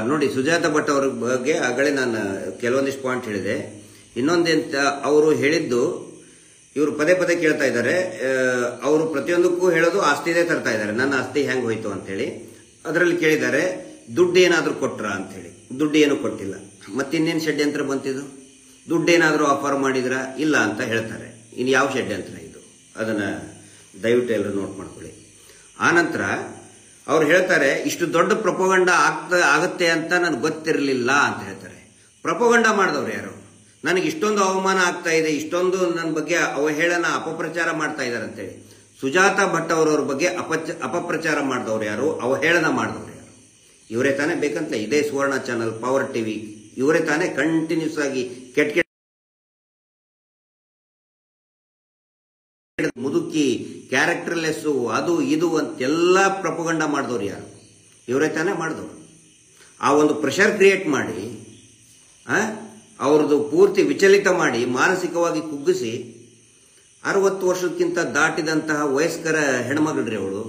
ನೋಡಿ, ಸುಜಾತ ಭಟ್ ಅವರ ಬಗ್ಗೆ ಆಗಲೇ ನಾನು ಕೆಲವೊಂದಿಷ್ಟು ಪಾಯಿಂಟ್ ಹೇಳಿದೆ. ಇನ್ನೊಂದೆಂತ ಅವರು ಹೇಳಿದ್ದು, ಇವರು ಪದೇ ಪದೇ ಕೇಳ್ತಾ ಇದ್ದಾರೆ. ಅವರು ಪ್ರತಿಯೊಂದಕ್ಕೂ ಹೇಳೋದು ಆಸ್ತಿದೇ ತರ್ತಾ ಇದ್ದಾರೆ, ನನ್ನ ಆಸ್ತಿ ಹೆಂಗ್ ಹೋಯ್ತು ಅಂತೇಳಿ. ಅದರಲ್ಲಿ ಕೇಳಿದ್ದಾರೆ, ದುಡ್ಡು ಏನಾದರೂ ಕೊಟ್ರ ಅಂತ ಹೇಳಿ. ದುಡ್ಡು ಏನು ಕೊಟ್ಟಿಲ್ಲ. ಮತ್ತಿನ್ನೇನು ಷಡ್ಯಂತ್ರ ಬಂತಿದ್ದು? ದುಡ್ಡೇನಾದರೂ ಆಫರ್ ಮಾಡಿದ್ರ? ಇಲ್ಲ ಅಂತ ಹೇಳ್ತಾರೆ. ಇನ್ನು ಯಾವ ಷಡ್ಯಂತ್ರ ಇದು? ಅದನ್ನ ದಯವಿಟ್ಟು ಎಲ್ಲರೂ ನೋಟ್ ಮಾಡ್ಕೊಳ್ಳಿ. ಆನಂತರ ಅವ್ರು ಹೇಳ್ತಾರೆ, ಇಷ್ಟು ದೊಡ್ಡ ಪ್ರಪೋಗಂಡ ಆಗತ್ತೆ ಅಂತ ನನಗೆ ಗೊತ್ತಿರಲಿಲ್ಲ ಅಂತ ಹೇಳ್ತಾರೆ. ಪ್ರಪೋಗಂಡ ಮಾಡಿದವ್ರು ಯಾರು? ನನಗೆ ಇಷ್ಟೊಂದು ಅವಮಾನ ಆಗ್ತಾ ಇದೆ, ಇಷ್ಟೊಂದು ನನ್ನ ಬಗ್ಗೆ ಅವಹೇಳನ ಅಪಪ್ರಚಾರ ಮಾಡ್ತಾ ಇದ್ದಾರೆ ಅಂತೇಳಿ. ಸುಜಾತ ಭಟ್ ಅವರವ್ರ ಬಗ್ಗೆ ಅಪಪ್ರಚಾರ ಮಾಡಿದವ್ರು ಯಾರು? ಅವಹೇಳನ ಮಾಡಿದವ್ರು ಯಾರು? ಇವರೇ ತಾನೇ ಬೇಕಂತಲೇ ಇದೇ ಸುವರ್ಣ ಚಾನಲ್, ಪವರ್ ಟಿವಿ, ಇವರೇ ತಾನೇ ಕಂಟಿನ್ಯೂಸ್ ಆಗಿ ಕೆಟ್ಟ ಮುದುಕಿ, ಕ್ಯಾರೆಕ್ಟರ್ಲೆಸ್ಸು, ಅದು ಇದು ಅಂತೆಲ್ಲ ಪ್ರಪೋಗಂಡ ಮಾಡಿದವ್ರು ಯಾರು? ಇವರೇ ತಾನೇ ಮಾಡಿದವರು. ಆ ಒಂದು ಪ್ರೆಷರ್ ಕ್ರಿಯೇಟ್ ಮಾಡಿ, ಅವ್ರದ್ದು ಪೂರ್ತಿ ವಿಚಲಿತ ಮಾಡಿ, ಮಾನಸಿಕವಾಗಿ ಕುಗ್ಗಿಸಿ, 60 ವರ್ಷಕ್ಕಿಂತ ದಾಟಿದಂತಹ ವಯಸ್ಕರ ಹೆಣ್ಮಗಳ್ರಿ ಅವಳು.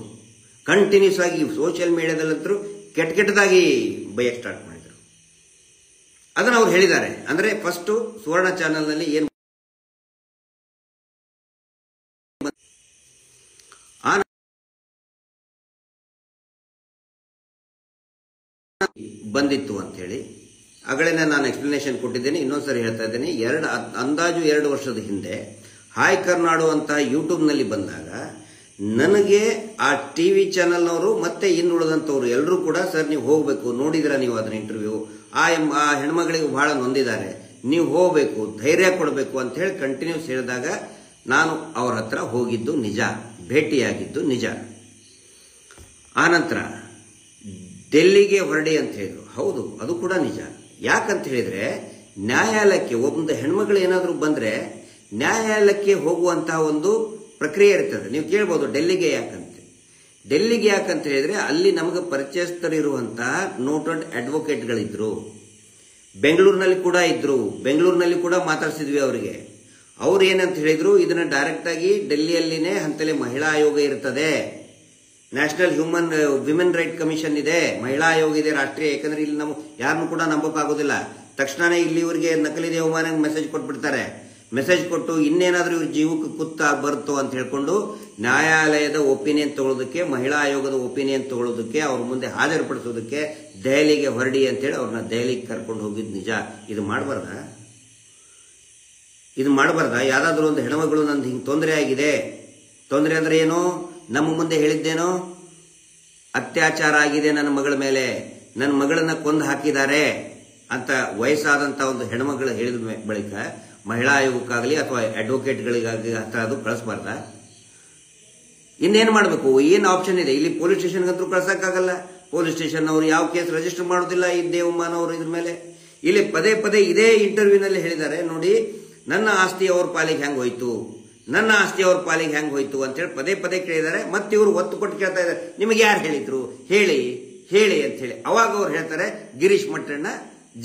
ಕಂಟಿನ್ಯೂಸ್ ಆಗಿ ಸೋಷಿಯಲ್ ಮೀಡಿಯಾದಲ್ಲಂತರೂ ಕೆಟ್ಟದಾಗಿ ಬಯಕ್ ಸ್ಟಾರ್ಟ್ ಮಾಡಿದ್ರು. ಅದನ್ನ ಅವ್ರು ಹೇಳಿದ್ದಾರೆ. ಅಂದ್ರೆ ಫಸ್ಟ್ ಸುವರ್ಣ ಚಾನೆಲ್ನಲ್ಲಿ ಏನು ಬಂದಿತ್ತು ಅಂತ ಹೇಳಿ ಆಗಲೇ ನಾನು ಎಕ್ಸ್ಪ್ಲನೇಷನ್ ಕೊಟ್ಟಿದ್ದೇನೆ. ಇನ್ನೊಂದ್ಸರಿ ಹೇಳ್ತಾ ಇದ್ದೇನೆ. ಅಂದಾಜು 2 ವರ್ಷದ ಹಿಂದೆ ಹಾಯ್ ಕರ್ನಾಡು ಅಂತ ಯೂಟ್ಯೂಬ್ನಲ್ಲಿ ಬಂದಾಗ ನನಗೆ ಆ ಟಿವಿ ಚಾನೆಲ್ನವರು ಮತ್ತೆ ಇನ್ನುಳಿದಂಥವ್ರು ಎಲ್ಲರೂ ಕೂಡ, ಸರ್ ನೀವು ಹೋಗಬೇಕು, ನೋಡಿದ್ರ ನೀವು ಅದನ್ನ ಇಂಟರ್ವ್ಯೂ, ಆ ಹೆಣ್ಮಗಳಿಗೆ ಬಹಳ ನೊಂದಿದ್ದಾರೆ, ನೀವು ಹೋಗಬೇಕು, ಧೈರ್ಯ ಕೊಡಬೇಕು ಅಂತ ಹೇಳಿ ಕಂಟಿನ್ಯೂಸ್ ಹೇಳಿದಾಗ ನಾನು ಅವ್ರ ಹತ್ರ ಹೋಗಿದ್ದು ನಿಜ, ಭೇಟಿಯಾಗಿದ್ದು ನಿಜ. ಆನಂತರ ಡೆಲ್ಲಿಗೆ ಹೊರಡಿ ಅಂತ ಹೇಳಿದ್ರು. ಹೌದು, ಅದು ಕೂಡ ನಿಜ. ಯಾಕಂತ ಹೇಳಿದ್ರೆ, ನ್ಯಾಯಾಲಯಕ್ಕೆ ಒಂದು ಹೆಣ್ಮಗಳು ಏನಾದರೂ ಬಂದ್ರೆ ನ್ಯಾಯಾಲಯಕ್ಕೆ ಹೋಗುವಂತಹ ಒಂದು ಪ್ರಕ್ರಿಯೆ ಇರ್ತದೆ. ನೀವು ಕೇಳ್ಬೋದು ಡೆಲ್ಲಿಗೆ ಯಾಕಂತ. ಡೆಲ್ಲಿಗೆ ಯಾಕಂತ ಹೇಳಿದ್ರೆ, ಅಲ್ಲಿ ನಮಗೆ ಪರಿಚಯಸ್ಥರಿರುವಂತಹ ನೋಟೆಡ್ ಅಡ್ವೊಕೇಟ್ಗಳಿದ್ರು. ಬೆಂಗಳೂರಿನಲ್ಲಿ ಕೂಡ ಇದ್ರು. ಬೆಂಗಳೂರಿನಲ್ಲಿ ಕೂಡ ಮಾತಾಡ್ಸಿದ್ವಿ ಅವರಿಗೆ. ಅವ್ರು ಏನಂತ ಹೇಳಿದ್ರು, ಇದನ್ನ ಡೈರೆಕ್ಟ್ ಆಗಿ ಡೆಲ್ಲಿಯಲ್ಲಿನೇ ಅಂತಲೇ ಮಹಿಳಾ ಆಯೋಗ ಇರ್ತದೆ, ನ್ಯಾಷನಲ್ ವಿಮೆನ್ ರೈಟ್ ಕಮಿಷನ್ ಇದೆ, ಮಹಿಳಾ ಆಯೋಗ ಇದೆ ರಾಷ್ಟ್ರೀಯ. ಯಾಕಂದ್ರೆ ಇಲ್ಲಿ ನಾವು ಯಾರನ್ನು ಕೂಡ ನಂಬೋಕ್ಕಾಗೋದಿಲ್ಲ. ತಕ್ಷಣ ಇಲ್ಲಿ ಇವರಿಗೆ ನಕಲಿ ದೇವಮಾನ ಮೆಸೇಜ್ ಕೊಟ್ಬಿಡ್ತಾರೆ. ಮೆಸೇಜ್ ಕೊಟ್ಟು ಇನ್ನೇನಾದ್ರೂ ಇವ್ರ ಜೀವಕ್ಕೆ ಕುತ್ತ ಬರುತ್ತೋ ಅಂತ ಹೇಳ್ಕೊಂಡು ನ್ಯಾಯಾಲಯದ ಒಪಿನಿಯನ್ ತಗೊಳ್ಳೋದಕ್ಕೆ, ಮಹಿಳಾ ಆಯೋಗದ ಒಪಿನಿಯನ್ ತಗೊಳ್ಳೋದಕ್ಕೆ, ಅವ್ರ ಮುಂದೆ ಹಾಜರುಪಡಿಸೋದಕ್ಕೆ ದೆಹಲಿಗೆ ಹೊರಡಿ ಅಂತೇಳಿ ಅವ್ರನ್ನ ದೆಹಲಿಗೆ ಕರ್ಕೊಂಡು ಹೋಗಿದ್ ನಿಜ. ಇದು ಮಾಡಬಾರ್ದ? ಯಾವ್ದಾದ್ರು ಒಂದು ಹೆಣ್ಮಗಳು ನಂದು ಹಿಂಗೆ ತೊಂದರೆ ಆಗಿದೆ, ತೊಂದರೆ ಅಂದ್ರೆ ಏನು? ನಮ್ಮ ಮುಂದೆ ಹೇಳಿದ್ದೇನೋ, ಅತ್ಯಾಚಾರ ಆಗಿದೆ ನನ್ನ ಮಗಳ ಮೇಲೆ, ನನ್ನ ಮಗಳನ್ನ ಕೊಂದು ಹಾಕಿದ್ದಾರೆ ಅಂತ ವಯಸ್ಸಾದಂತ ಒಂದು ಹೆಣ್ಮಗಳು ಹೇಳಿದ ಬಳಿಕ ಮಹಿಳಾ ಆಯೋಗಕ್ಕಾಗಲಿ ಅಥವಾ ಅಡ್ವೊಕೇಟ್ಗಳಿಗಾಗಿ ಹತ್ರ ಅದು ಕಳಿಸಬಾರ್ದ? ಇನ್ನೇನು ಮಾಡಬೇಕು? ಏನು ಆಪ್ಷನ್ ಇದೆ ಇಲ್ಲಿ? ಪೊಲೀಸ್ ಸ್ಟೇಷನ್ಗಂತೂ ಕಳ್ಸಕ್ಕಾಗಲ್ಲ. ಪೊಲೀಸ್ ಸ್ಟೇಷನ್ ಅವರು ಯಾವ ಕೇಸ್ ರಿಜಿಸ್ಟರ್ ಮಾಡೋದಿಲ್ಲ ಈ ದೇವಮಾನ ಅವರು ಇದ್ರ ಮೇಲೆ. ಇಲ್ಲಿ ಪದೇ ಪದೇ ಇದೇ ಇಂಟರ್ವ್ಯೂನಲ್ಲಿ ಹೇಳಿದ್ದಾರೆ, ನೋಡಿ ನನ್ನ ಆಸ್ತಿ ಅವ್ರ ಪಾಲಿಗೆ ಹೆಂಗ್ ಹೋಯ್ತು, ನನ್ನ ಆಸ್ತಿ ಅವ್ರ ಪಾಲಿಗೆ ಹೆಂಗ್ ಹೋಯ್ತು ಅಂತ ಹೇಳಿ ಪದೇ ಪದೇ ಕೇಳಿದ್ದಾರೆ. ಮತ್ತೆ ಇವರು ಒತ್ತು ಕೊಟ್ಟು ಕೇಳ್ತಾ ಇದ್ದಾರೆ, ನಿಮಗೆ ಯಾರು ಹೇಳಿದ್ರು ಹೇಳಿ ಹೇಳಿ ಅಂತ ಹೇಳಿ. ಅವಾಗ ಅವ್ರು ಹೇಳ್ತಾರೆ, ಗಿರೀಶ್ ಮಟ್ಟಣ್ಣ,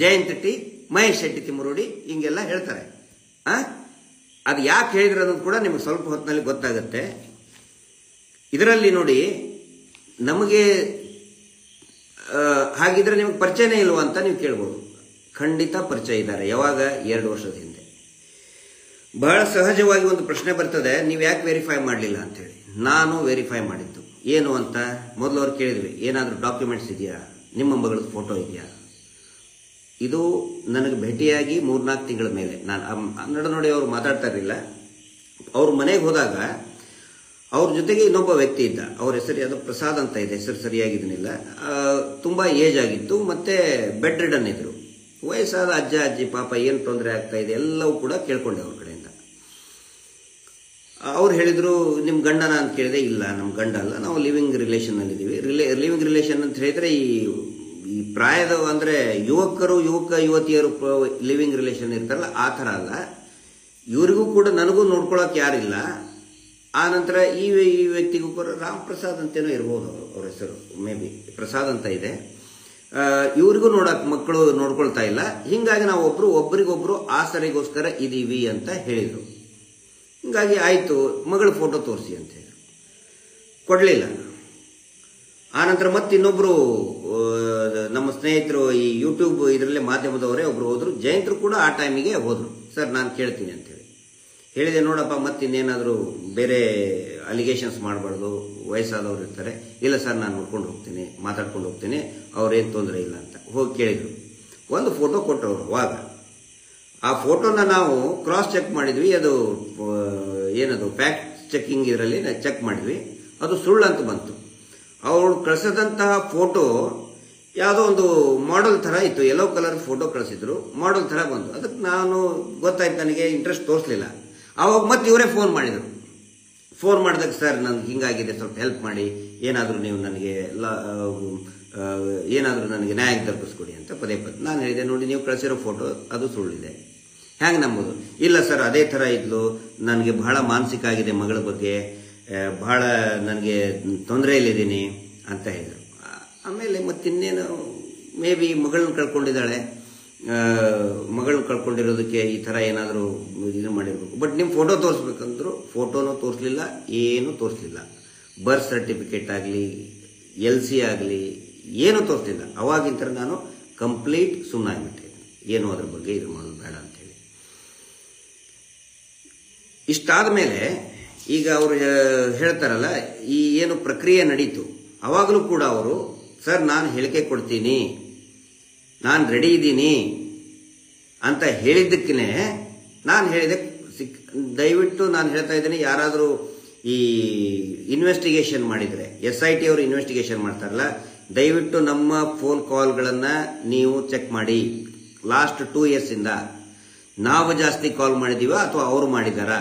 ಜಯಂತ್ ಟಿ, ಮಹೇಶ್ ಶೆಟ್ಟಿ ತಿಮ್ಮರೋಡಿ ಹಿಂಗೆಲ್ಲ ಹೇಳ್ತಾರೆ. ಅದು ಯಾಕೆ ಹೇಳಿದ್ರು ಅನ್ನೋದು ಕೂಡ ನಿಮಗೆ ಸ್ವಲ್ಪ ಹೊತ್ತಿನಲ್ಲಿ ಗೊತ್ತಾಗುತ್ತೆ. ಇದರಲ್ಲಿ ನೋಡಿ, ನಮಗೆ ಹಾಗಿದ್ರೆ ನಿಮಗೆ ಪರಿಚಯನೇ ಇಲ್ವಾ ಅಂತ ನೀವು ಕೇಳ್ಬೋದು. ಖಂಡಿತ ಪರಿಚಯ ಇದ್ದಾರೆ. ಯಾವಾಗ? 2 ವರ್ಷದ ಹಿಂದೆ. ಬಹಳ ಸಹಜವಾಗಿ ಒಂದು ಪ್ರಶ್ನೆ ಬರ್ತದೆ, ನೀವು ಯಾಕೆ ವೆರಿಫೈ ಮಾಡಲಿಲ್ಲ ಅಂತ ಹೇಳಿ. ನಾನು ವೆರಿಫೈ ಮಾಡಿದ್ದು ಏನು ಅಂತ ಮೊದಲು ಅವ್ರು ಕೇಳಿದ್ವಿ, ಏನಾದರೂ ಡಾಕ್ಯುಮೆಂಟ್ಸ್ ಇದೆಯಾ, ನಿಮ್ಮ ಮಗಳದ್ದು ಫೋಟೋ ಇದೆಯಾ. ಇದು ನನಗೆ ಭೇಟಿಯಾಗಿ 3-4 ತಿಂಗಳ ಮೇಲೆ. ನಾನು ನೋಡಿ ಅವರು ಮಾತಾಡ್ತಾ ಇರಲಿಲ್ಲ. ಅವ್ರ ಮನೆಗೆ ಹೋದಾಗ ಅವ್ರ ಜೊತೆಗೆ ಇನ್ನೊಬ್ಬ ವ್ಯಕ್ತಿ ಇದ್ದ. ಅವ್ರ ಹೆಸರು ಅದು ಪ್ರಸಾದ್ ಅಂತ ಇದೆ, ಹೆಸರು ಸರಿಯಾಗಿದ್ದನಿಲ್ಲ. ತುಂಬಾ ಏಜ್ ಆಗಿತ್ತು, ಮತ್ತೆ ಬೆಡ್ ರಿಡನ್ ಇದ್ರು. ವಯಸ್ಸಾದ ಅಜ್ಜ ಅಜ್ಜಿ, ಪಾಪ ಏನು ತೊಂದರೆ ಆಗ್ತಾ ಇದೆ ಎಲ್ಲವೂ ಕೂಡ ಕೇಳ್ಕೊಂಡೆ ಅವ್ರ ಕಡೆಯಿಂದ. ಅವ್ರು ಹೇಳಿದ್ರು, ನಿಮ್ ಗಂಡನ ಅಂತ ಕೇಳಿದೆ. ಇಲ್ಲ, ನಮ್ ಗಂಡ ಅಲ್ಲ, ನಾವು ಲಿವಿಂಗ್ ರಿಲೇಷನ್ ಅಲ್ಲಿ ಇದೀವಿ. ಲಿವಿಂಗ್ ರಿಲೇಷನ್ ಅಂತ ಹೇಳಿದ್ರೆ ಈ ಪ್ರಾಯದ ಅಂದ್ರೆ ಯುವತಿಯರು ಲಿವಿಂಗ್ ರಿಲೇಷನ್ ಇರ್ತಾರಲ್ಲ, ಆ ಥರ ಅಲ್ಲ. ಇವರಿಗೂ ಕೂಡ ನನಗೂ ನೋಡ್ಕೊಳಕ್ ಯಾರಿಲ್ಲ. ಆ ನಂತರ ಈ ವ್ಯಕ್ತಿಗೂ ಕೂಡ ರಾಮ್ ಪ್ರಸಾದ್ ಅಂತೇನೋ ಇರ್ಬೋದು ಅವ್ರ ಹೆಸರು, ಮೇ ಬಿ ಪ್ರಸಾದ್ ಅಂತ ಇದೆ. ಇವರಿಗೂ ಮಕ್ಕಳು ನೋಡ್ಕೊಳ್ತಾ ಇಲ್ಲ. ಹಿಂಗಾಗಿ ನಾವು ಒಬ್ರಿಗೊಬ್ರು ಆಸರೆಗೋಸ್ಕರ ಇದೀವಿ ಅಂತ ಹೇಳಿದ್ರು. ಹಿಂಗಾಗಿ ಆಯ್ತು, ಮಗಳ ಫೋಟೋ ತೋರಿಸಿ ಅಂತ ಹೇಳಿದ್ರು. ಕೊಡ್ಲಿಲ್ಲ. ಆನಂತರ ಮತ್ತಿನ್ನೊಬ್ರು ನಮ್ಮ ಸ್ನೇಹಿತರು ಈ ಯೂಟ್ಯೂಬ್ ಇದರಲ್ಲೇ ಮಾಧ್ಯಮದವರೇ ಒಬ್ರು ಹೋದ್ರು, ಜಯಂತರು ಕೂಡ ಆ ಟೈಮಿಗೆ ಹೋದ್ರು. ಸರ್ ನಾನು ಕೇಳ್ತೀನಿ ಅಂತೇಳಿ ಹೇಳಿದೆ. ನೋಡಪ್ಪ ಮತ್ತಿನ್ನೇನಾದರೂ ಬೇರೆ ಅಲಿಗೇಷನ್ಸ್ ಮಾಡಬಾರ್ದು, ವಯಸ್ಸಾದವ್ರು ಇರ್ತಾರೆ. ಇಲ್ಲ ಸರ್ ನಾನು ನೋಡ್ಕೊಂಡು ಹೋಗ್ತೀನಿ, ಮಾತಾಡ್ಕೊಂಡು ಹೋಗ್ತೀನಿ, ಅವ್ರೇನು ತೊಂದರೆ ಇಲ್ಲ ಅಂತ ಹೋಗಿ ಕೇಳಿದ್ರು. ಒಂದು ಫೋಟೋ ಕೊಟ್ಟರು. ಅವಾಗ ಆ ಫೋಟೋನ ನಾವು ಕ್ರಾಸ್ ಚೆಕ್ ಮಾಡಿದ್ವಿ. ಅದು ಏನದು ಫ್ಯಾಕ್ಟ್ ಚೆಕಿಂಗ್ ಇದರಲ್ಲಿ ಚೆಕ್ ಮಾಡಿದ್ವಿ. ಅದು ಸುಳ್ಳು ಅಂತ ಬಂತು. ಅವಳು ಕಳಿಸಿದಂತಹ ಫೋಟೋ ಯಾವುದೋ ಒಂದು ಮಾಡೆಲ್ ಥರ ಇತ್ತು, ಯೆಲ್ಲೋ ಕಲರ್ ಫೋಟೋ ಕಳಿಸಿದ್ರು, ಮಾಡೆಲ್ ಥರ ಬಂತು. ಅದಕ್ಕೆ ನಾನು ಗೊತ್ತಾಯ್ತು, ನನಗೆ ಇಂಟ್ರೆಸ್ಟ್ ತೋರಿಸಲಿಲ್ಲ. ಆವಾಗ ಮತ್ತೆ ಇವರೇ ಫೋನ್ ಮಾಡಿದರು. ಫೋನ್ ಮಾಡಿದಾಗ ಸರ್ ನನಗೆ ಹಿಂಗಾಗಿದೆ, ಸ್ವಲ್ಪ ಹೆಲ್ಪ್ ಮಾಡಿ, ಏನಾದರೂ ನೀವು ನನಗೆ ಏನಾದರೂ ನನಗೆ ನ್ಯಾಯ ದೊರಕಿಸ್ಕೊಡಿ ಅಂತ ಪದೇ ಪದೇ ನಾನು ಹೇಳಿದೆ. ನೋಡಿ ನೀವು ಕಳಿಸಿರೋ ಫೋಟೋ ಅದು ಸುಳ್ಳಿದೆ, ಹ್ಯಾಂಗೆ ನಂಬೋದು? ಇಲ್ಲ ಸರ್ ಅದೇ ಥರ ಇದ್ಲು, ನನಗೆ ಬಹಳ ಮಾನಸಿಕ ಆಗಿದೆ, ಮಗಳ ಬಗ್ಗೆ ಬಹಳ ನನಗೆ ತೊಂದರೆಯಲ್ಲಿದ್ದೀನಿ ಅಂತ ಹೇಳಿದರು. ಆಮೇಲೆ ಮತ್ತಿನ್ನೇನು ಮೇ ಬಿ ಮಗಳನ್ನ ಕಳ್ಕೊಂಡಿದ್ದಾಳೆ, ಮಗಳನ್ನ ಕಳ್ಕೊಂಡಿರೋದಕ್ಕೆ ಈ ಥರ ಏನಾದರೂ ಇದು ಮಾಡಿರ್ಬೇಕು. ಬಟ್ ನಿಮ್ಮ ಫೋಟೋ ತೋರಿಸ್ಬೇಕಂದ್ರು ಫೋಟೋನೂ ತೋರಿಸಲಿಲ್ಲ, ಏನೂ ತೋರಿಸಲಿಲ್ಲ. ಬರ್ತ್ ಸರ್ಟಿಫಿಕೇಟ್ ಆಗಲಿ LC ಆಗಲಿ ಏನೂ ತೋರಿಸಲಿಲ್ಲ. ಅವಾಗಿನ ಥರ ನಾನು ಕಂಪ್ಲೀಟ್ ಸುಮ್ಮನಾಗಿಬಿಟ್ಟೆ, ಏನು ಅದ್ರ ಬಗ್ಗೆ ಇದು ಮಾಡೋದು ಬೇಡ ಅಂತೇಳಿ. ಇಷ್ಟಾದ ಮೇಲೆ ಈಗ ಅವರು ಹೇಳ್ತಾರಲ್ಲ, ಈ ಏನು ಪ್ರಕ್ರಿಯೆ ನಡೀತು, ಅವಾಗಲೂ ಕೂಡ ಅವರು ಸರ್ ನಾನು ಹೇಳಿಕೆ ಕೊಡ್ತೀನಿ, ನಾನು ರೆಡಿ ಇದ್ದೀನಿ ಅಂತ ಹೇಳಿದ್ದಕ್ಕೇ ನಾನು ಹೇಳಿದೆ, ದಯವಿಟ್ಟು ನಾನು ಹೇಳ್ತಾ ಇದ್ದೀನಿ, ಯಾರಾದರೂ ಈ ಇನ್ವೆಸ್ಟಿಗೇಷನ್ ಮಾಡಿದರೆ, SIT ಅವರು ಇನ್ವೆಸ್ಟಿಗೇಷನ್ ಮಾಡ್ತಾರಲ್ಲ, ದಯವಿಟ್ಟು ನಮ್ಮ ಫೋನ್ ಕಾಲ್ಗಳನ್ನು ನೀವು ಚೆಕ್ ಮಾಡಿ. ಲಾಸ್ಟ್ 2 years ಇಂದ ನಾವು ಜಾಸ್ತಿ ಕಾಲ್ ಮಾಡಿದೀವ ಅಥವಾ ಅವರು ಮಾಡಿದಾರಾ?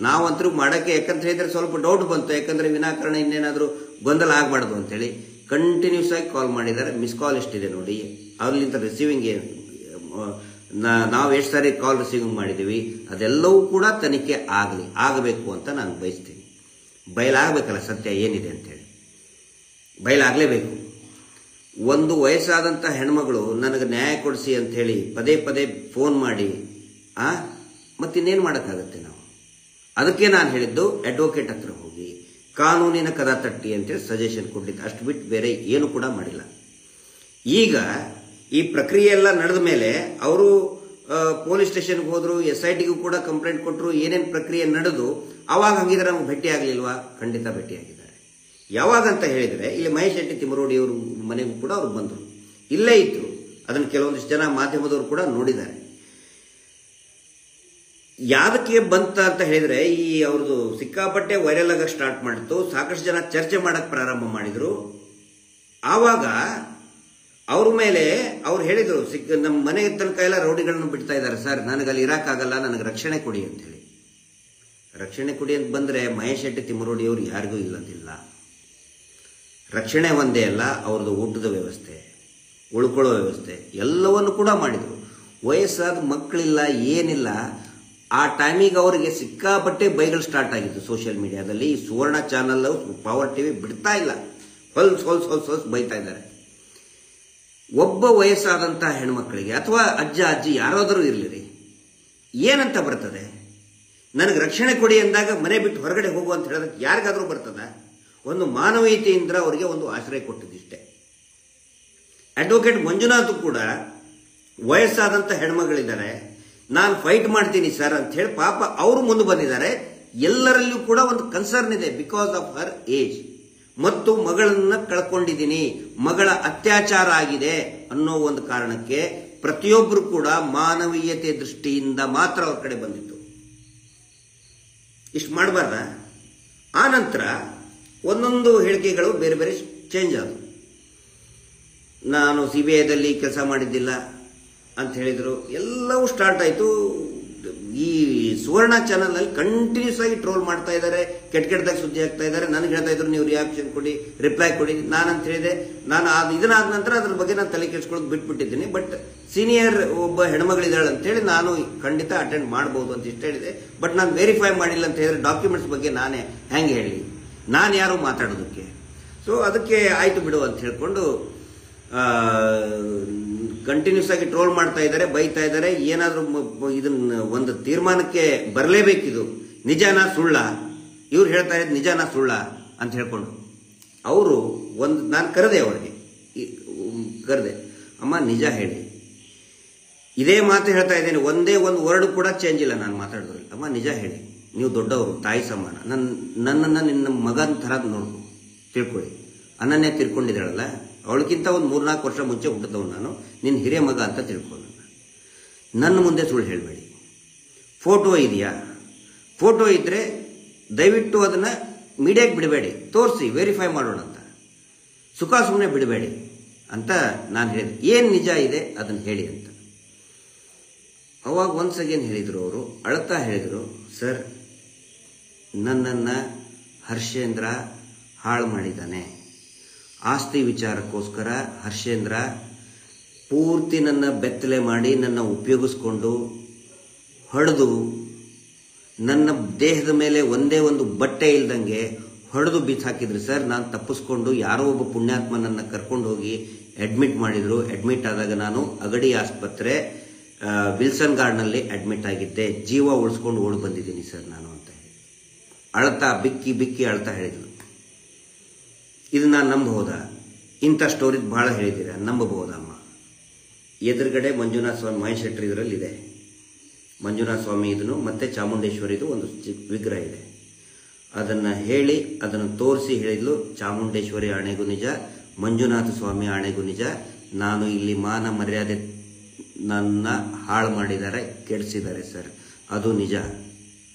ನಾವಂತರೂ ಮಾಡೋಕ್ಕೆ, ಯಾಕಂತ ಹೇಳಿದ್ರೆ ಸ್ವಲ್ಪ ಡೌಟ್ ಬಂತು, ಯಾಕಂದ್ರೆ ವಿನಾಕಾರಣ ಇನ್ನೇನಾದರೂ ಗೊಂದಲ ಆಗಬಾರ್ದು ಅಂತೇಳಿ ಕಂಟಿನ್ಯೂಸ್ ಆಗಿ ಕಾಲ್ ಮಾಡಿದ್ದಾರೆ. ಮಿಸ್ ಕಾಲ್ ಎಷ್ಟಿದೆ ನೋಡಿ, ಅವ್ರಲ್ಲಿಂದ ರಿಸೀವಿಂಗ್ ನಾವು ಎಷ್ಟು ಸಾರಿ ಕಾಲ್ ರಿಸೀವಿಂಗ್ ಮಾಡಿದ್ದೀವಿ, ಅದೆಲ್ಲವೂ ಕೂಡ ತನಿಖೆ ಆಗಬೇಕು ಅಂತ ನಾನು ಬಯಸ್ತೀನಿ. ಬಯಲಾಗಬೇಕಲ್ಲ ಸತ್ಯ ಏನಿದೆ ಅಂತೇಳಿ, ಬಯಲಾಗಲೇಬೇಕು. ಒಂದು ವಯಸ್ಸಾದಂಥ ಹೆಣ್ಮಗಳು ನನಗೆ ನ್ಯಾಯ ಕೊಡಿಸಿ ಅಂಥೇಳಿ ಪದೇ ಪದೇ ಫೋನ್ ಮಾಡಿ ಮತ್ತಿನ್ನೇನು ಮಾಡೋಕ್ಕಾಗತ್ತೆ ನಾವು? ಅದಕ್ಕೆ ನಾನು ಹೇಳಿದ್ದು ಅಡ್ವೊಕೇಟ್ ಹತ್ರ ಹೋಗಿ ಕಾನೂನಿನ ಕದ ತಟ್ಟಿ ಅಂತೇಳಿ ಸಜೆಷನ್ ಕೊಟ್ಟಿದ್ದೆ. ಅಷ್ಟು ಬಿಟ್ಟು ಬೇರೆ ಏನು ಕೂಡ ಮಾಡಿಲ್ಲ. ಈಗ ಈ ಪ್ರಕ್ರಿಯೆ ಎಲ್ಲ ನಡೆದ ಮೇಲೆ ಅವರು ಪೊಲೀಸ್ ಸ್ಟೇಷನ್ಗೆ ಹೋದ್ರು, SITಗೂ ಕೂಡ ಕಂಪ್ಲೇಂಟ್ ಕೊಟ್ಟರು, ಏನೇನು ಪ್ರಕ್ರಿಯೆ ನಡೆದು ಅವಾಗ ಹಂಗಿದ್ರೆ ನಮ್ಗೆ ಭೇಟಿ ಆಗಲಿಲ್ವಾ? ಖಂಡಿತ ಭೇಟಿಯಾಗಿದ್ದಾರೆ. ಯಾವಾಗಂತ ಹೇಳಿದರೆ, ಇಲ್ಲಿ ಮಹೇಶ್ ಶೆಟ್ಟಿ ತಿಮ್ಮರೋಡಿ ಅವರು ಮನೆಗೂ ಕೂಡ ಅವ್ರು ಬಂದರು, ಇಲ್ಲೇ ಇದ್ರು. ಅದನ್ನು ಕೆಲವೊಂದಿಷ್ಟು ಜನ ಮಾಧ್ಯಮದವರು ಕೂಡ ನೋಡಿದ್ದಾರೆ. ಯಾದಕ್ಕೆ ಬಂತ ಅಂತ ಹೇಳಿದ್ರೆ, ಈ ಅವ್ರದ್ದು ಸಿಕ್ಕಾಪಟ್ಟೆ ವೈರಲ್ ಆಗ ಸ್ಟಾರ್ಟ್ ಮಾಡಿತ್ತು, ಸಾಕಷ್ಟು ಜನ ಚರ್ಚೆ ಮಾಡಕ್ ಪ್ರಾರಂಭ ಮಾಡಿದ್ರು. ಆವಾಗ ಅವ್ರ ಮೇಲೆ ಅವ್ರು ಹೇಳಿದ್ರು, ನಮ್ಮ ಮನೆ ತನಕ ಎಲ್ಲ ರೌಡಿಗಳನ್ನು ಬಿಡ್ತಾ ಇದ್ದಾರೆ ಸರ್, ನನಗಲ್ಲಿ ಇರಕ್ಕಾಗಲ್ಲ, ನನಗೆ ರಕ್ಷಣೆ ಕೊಡಿ ಅಂತ ಹೇಳಿ. ರಕ್ಷಣೆ ಕೊಡಿ ಅಂತ ಬಂದ್ರೆ ಮಹೇಶ್ ಶೆಟ್ಟಿ ತಿಮ್ಮರೋಡಿ ಅವರು ಯಾರಿಗೂ ಇಲ್ಲದಿಲ್ಲ. ರಕ್ಷಣೆ ಒಂದೇ ಅಲ್ಲ, ಅವ್ರದ್ದು ಊಟದ ವ್ಯವಸ್ಥೆ, ಉಳ್ಕೊಳ್ಳೋ ವ್ಯವಸ್ಥೆ ಎಲ್ಲವನ್ನು ಕೂಡ ಮಾಡಿದ್ರು. ವಯಸ್ಸಾದ ಮಕ್ಕಳಿಲ್ಲ, ಏನಿಲ್ಲ. ಆ ಟೈಮಿಗೆ ಅವರಿಗೆ ಸಿಕ್ಕಾಪಟ್ಟೆ ಬೈಗಳು ಸ್ಟಾರ್ಟ್ ಆಗಿತ್ತು ಸೋಷಿಯಲ್ ಮೀಡಿಯಾದಲ್ಲಿ. ಈ ಸುವರ್ಣ ಚಾನಲ್, ಪವರ್ TV ಬಿಡ್ತಾ ಇಲ್ಲ, ಹೊಲ್ಸ್ ಬೈತಾ ಇದ್ದಾರೆ. ಒಬ್ಬ ವಯಸ್ಸಾದಂಥ ಹೆಣ್ಮಕ್ಳಿಗೆ ಅಥವಾ ಅಜ್ಜಿ ಯಾರಾದರೂ ಇರಲಿರಿ, ಏನಂತ ಬರ್ತದೆ? ನನಗೆ ರಕ್ಷಣೆ ಕೊಡಿ ಅಂದಾಗ ಮನೆ ಬಿಟ್ಟು ಹೊರಗಡೆ ಹೋಗು ಅಂತ ಹೇಳೋದಕ್ಕೆ ಯಾರಿಗಾದ್ರೂ ಬರ್ತದ? ಒಂದು ಮಾನವೀಯತೆಯಿಂದ ಅವರಿಗೆ ಒಂದು ಆಶ್ರಯ ಕೊಟ್ಟಿದ್ದಿಷ್ಟೇ. ಅಡ್ವೊಕೇಟ್ ಮಂಜುನಾಥ್ ಕೂಡ ವಯಸ್ಸಾದಂಥ ಹೆಣ್ಮಗಳಿದ್ದಾರೆ, ನಾನು ಫೈಟ್ ಮಾಡ್ತೀನಿ ಸರ್ ಅಂತ ಹೇಳಿ ಪಾಪ ಅವರು ಮುಂದೆ ಬಂದಿದ್ದಾರೆ. ಎಲ್ಲರಲ್ಲೂ ಕೂಡ ಒಂದು ಕನ್ಸರ್ನ್ ಇದೆ, ಬಿಕಾಸ್ ಆಫ್ ಹರ್ ಏಜ್. ಮತ್ತು ಮಗಳನ್ನ ಕಳ್ಕೊಂಡಿದ್ದೀನಿ, ಮಗಳ ಅತ್ಯಾಚಾರ ಆಗಿದೆ ಅನ್ನೋ ಒಂದು ಕಾರಣಕ್ಕೆ ಪ್ರತಿಯೊಬ್ಬರು ಕೂಡ ಮಾನವೀಯತೆ ದೃಷ್ಟಿಯಿಂದ ಮಾತ್ರ ಅವ್ರ ಕಡೆ ಬಂದಿತ್ತು. ಇಷ್ಟು ಮಾಡಬಾರ್ದ? ಆ ನಂತರ ಒಂದೊಂದು ಹೇಳಿಕೆಗಳು ಬೇರೆ ಬೇರೆ ಚೇಂಜ್ ಆದವು. ನಾನು CBIದಲ್ಲಿ ಕೆಲಸ ಮಾಡಿದ್ದಿಲ್ಲ ಅಂತ ಹೇಳಿದ್ರು, ಎಲ್ಲವೂ ಸ್ಟಾರ್ಟ್ ಆಯಿತು. ಈ ಸುವರ್ಣ ಚಾನಲ್ ಅಲ್ಲಿ ಕಂಟಿನ್ಯೂಸ್ ಆಗಿ ಟ್ರೋಲ್ ಮಾಡ್ತಾ ಇದ್ದಾರೆ, ಕೆಟ್ಟದಾಗ ಸುದ್ದಿ ಆಗ್ತಾ ಇದ್ದಾರೆ. ನನಗೆ ಹೇಳ್ತಾ ಇದ್ರು, ನೀವು ರಿಯಾಕ್ಷನ್ ಕೊಡಿ, ರಿಪ್ಲೈ ಕೊಡಿ. ನಾನಂತ ಹೇಳಿದೆ, ನಾನು ಇದನ್ನಾದ ನಂತರ ಅದ್ರ ಬಗ್ಗೆ ನಾನು ತಲೆ ಕೆಡಿಸ್ಕೊಳ್ಳೋದು ಬಿಟ್ಬಿಟ್ಟಿದ್ದೀನಿ. ಬಟ್ ಸೀನಿಯರ್ ಒಬ್ಬ ಹೆಣ್ಮಗಳಿದ್ದಾಳೆ ಅಂತೇಳಿ ನಾನು ಖಂಡಿತ ಅಟೆಂಡ್ ಮಾಡಬಹುದು ಅಂತ ಇಷ್ಟ ಹೇಳಿದೆ. ಬಟ್ ನಾನು ವೆರಿಫೈ ಮಾಡಿಲ್ಲ ಅಂತ ಹೇಳಿದ್ರೆ ಡಾಕ್ಯುಮೆಂಟ್ಸ್ ಬಗ್ಗೆ ನಾನೇ ಹೆಂಗೆ ಹೇಳಿ, ನಾನು ಯಾರು ಮಾತಾಡೋದಕ್ಕೆ? ಸೊ ಅದಕ್ಕೆ ಆಯ್ತು ಬಿಡು ಅಂತ ಹೇಳ್ಕೊಂಡು ಕಂಟಿನ್ಯೂಸ್ ಆಗಿ ಟ್ರೋಲ್ ಮಾಡ್ತಾ ಇದ್ದಾರೆ, ಬೈತಾ ಇದ್ದಾರೆ. ಏನಾದರೂ ಇದನ್ನ ಒಂದು ತೀರ್ಮಾನಕ್ಕೆ ಬರಲೇಬೇಕಿದು. ನಿಜಾನ ಸುಳ್ಳ? ಇವ್ರು ಹೇಳ್ತಾ ಇರೋದು ನಿಜಾನ ಸುಳ್ಳ ಅಂತ ಹೇಳ್ಕೊಂಡು ಅವರು ನಾನು ಕರೆದೆ ಅವರಿಗೆ, ಕರೆದೆ, ಅಮ್ಮ ನಿಜ ಹೇಳಿ, ಇದೇ ಮಾತು ಹೇಳ್ತಾ ಇದ್ದೇನೆ, ಒಂದೇ ಒಂದು ವರ್ಡ್ ಕೂಡ ಚೇಂಜ್ ಇಲ್ಲ ನಾನು ಮಾತಾಡಿದ್ರಲ್ಲಿ. ಅಮ್ಮ ನಿಜ ಹೇಳಿ, ನೀವು ದೊಡ್ಡವರು, ತಾಯಿ ಸಮಾನ, ನನ್ನನ್ನು ನಿನ್ನ ಮಗನ ಥರ ನೋಡು, ತಿಳ್ಕೊಳ್ಳಿ. ಅನನ್ಯ ತಿಳ್ಕೊಂಡಿದ್ದಾಳಲ್ಲ, ಅವಳಿಗಿಂತ ಒಂದು 3-4 ವರ್ಷ ಮುಂಚೆ ಹುಟ್ಟಿದವನು ನಾನು, ನಿನ್ನ ಹಿರಿಯ ಮಗ ಅಂತ ತಿಳ್ಕೊಳ್ಳ. ನನ್ನ ಮುಂದೆ ಸುಳ್ಳು ಹೇಳಬೇಡಿ. ಫೋಟೋ ಇದೆಯಾ? ಫೋಟೋ ಇದ್ದರೆ ದಯವಿಟ್ಟು ಅದನ್ನು ಮೀಡಿಯಾಗೆ ಬಿಡಬೇಡಿ, ತೋರಿಸಿ, ವೆರಿಫೈ ಮಾಡೋಣ ಅಂತ. ಸುಖ ಸುಮ್ಮನೆ ಬಿಡಬೇಡಿ ಅಂತ ನಾನು ಹೇಳಿದೆ. ಏನು ನಿಜ ಇದೆ ಅದನ್ನು ಹೇಳಿ ಅಂತ. ಅವಾಗ ಒನ್ಸ್ ಅಗೇನ್ ಹೇಳಿದರು ಅವರು, ಅಳ್ತಾ ಹೇಳಿದರು, ಸರ್ ನನ್ನನ್ನು ಹರ್ಷೇಂದ್ರ ಹಾಳು ಮಾಡಿದ್ದಾನೆ. ಆಸ್ತಿ ವಿಚಾರಕ್ಕೋಸ್ಕರ ಹರ್ಷೇಂದ್ರ ಪೂರ್ತಿ ನನ್ನ ಬೆತ್ತಲೆ ಮಾಡಿ, ನನ್ನ ಉಪಯೋಗಿಸ್ಕೊಂಡು ಹೊಡೆದು, ನನ್ನ ದೇಹದ ಮೇಲೆ ಒಂದೇ ಒಂದು ಬಟ್ಟೆ ಇಲ್ದಂಗೆ ಹೊಡೆದು ಬಿಸಾಕಿದ್ರು ಸರ್. ನಾನು ತಪ್ಪಿಸ್ಕೊಂಡು ಯಾರೋ ಒಬ್ಬ ಪುಣ್ಯಾತ್ಮನನ್ನು ಕರ್ಕೊಂಡು ಹೋಗಿ ಅಡ್ಮಿಟ್ ಮಾಡಿದರು. ಅಡ್ಮಿಟ್ ಆದಾಗ ನಾನು ಅಗಡಿ ಆಸ್ಪತ್ರೆ ವಿಲ್ಸನ್ ಗಾರ್ಡ್ನಲ್ಲಿ ಅಡ್ಮಿಟ್ ಆಗಿದ್ದೆ. ಜೀವ ಉಳಿಸ್ಕೊಂಡು ಓಡಿ ಬಂದಿದ್ದೀನಿ ಸರ್ ನಾನು ಅಂತ ಹೇಳಿ ಅಳ್ತಾ ಬಿಕ್ಕಿ ಬಿಕ್ಕಿ ಅಳ್ತಾ ಹೇಳಿದ್ರು. ಇದು ನಾನು ನಂಬಬಹುದಾ? ಇಂಥ ಸ್ಟೋರಿ ಬಹಳ ಹೇಳಿದ್ದೀರಾ, ನಂಬಬಹುದಮ್ಮ? ಎದುರುಗಡೆ ಮಂಜುನಾಥ ಸ್ವಾಮಿ ಮಹೇಶ್ ಶೆಟ್ಟಿ ಇದರಲ್ಲಿ ಇದೆ. ಮಂಜುನಾಥ ಸ್ವಾಮಿ ಇದನ್ನು ಮತ್ತೆ ಚಾಮುಂಡೇಶ್ವರಿದು ಒಂದು ವಿಗ್ರಹ ಇದೆ. ಅದನ್ನು ಹೇಳಿ, ಅದನ್ನು ತೋರಿಸಿ ಹೇಳಿದ್ಲು, ಚಾಮುಂಡೇಶ್ವರಿ ಆಣೆಗೂ ನಿಜ, ಮಂಜುನಾಥ ಸ್ವಾಮಿ ಆಣೆಗೂ ನಿಜ, ನಾನು ಇಲ್ಲಿ ಮಾನ ಮರ್ಯಾದೆ ನನ್ನ ಹಾಳು ಮಾಡಿದ್ದಾರೆ, ಕೆಡಿಸಿದ್ದಾರೆ ಸರ್, ಅದು ನಿಜ.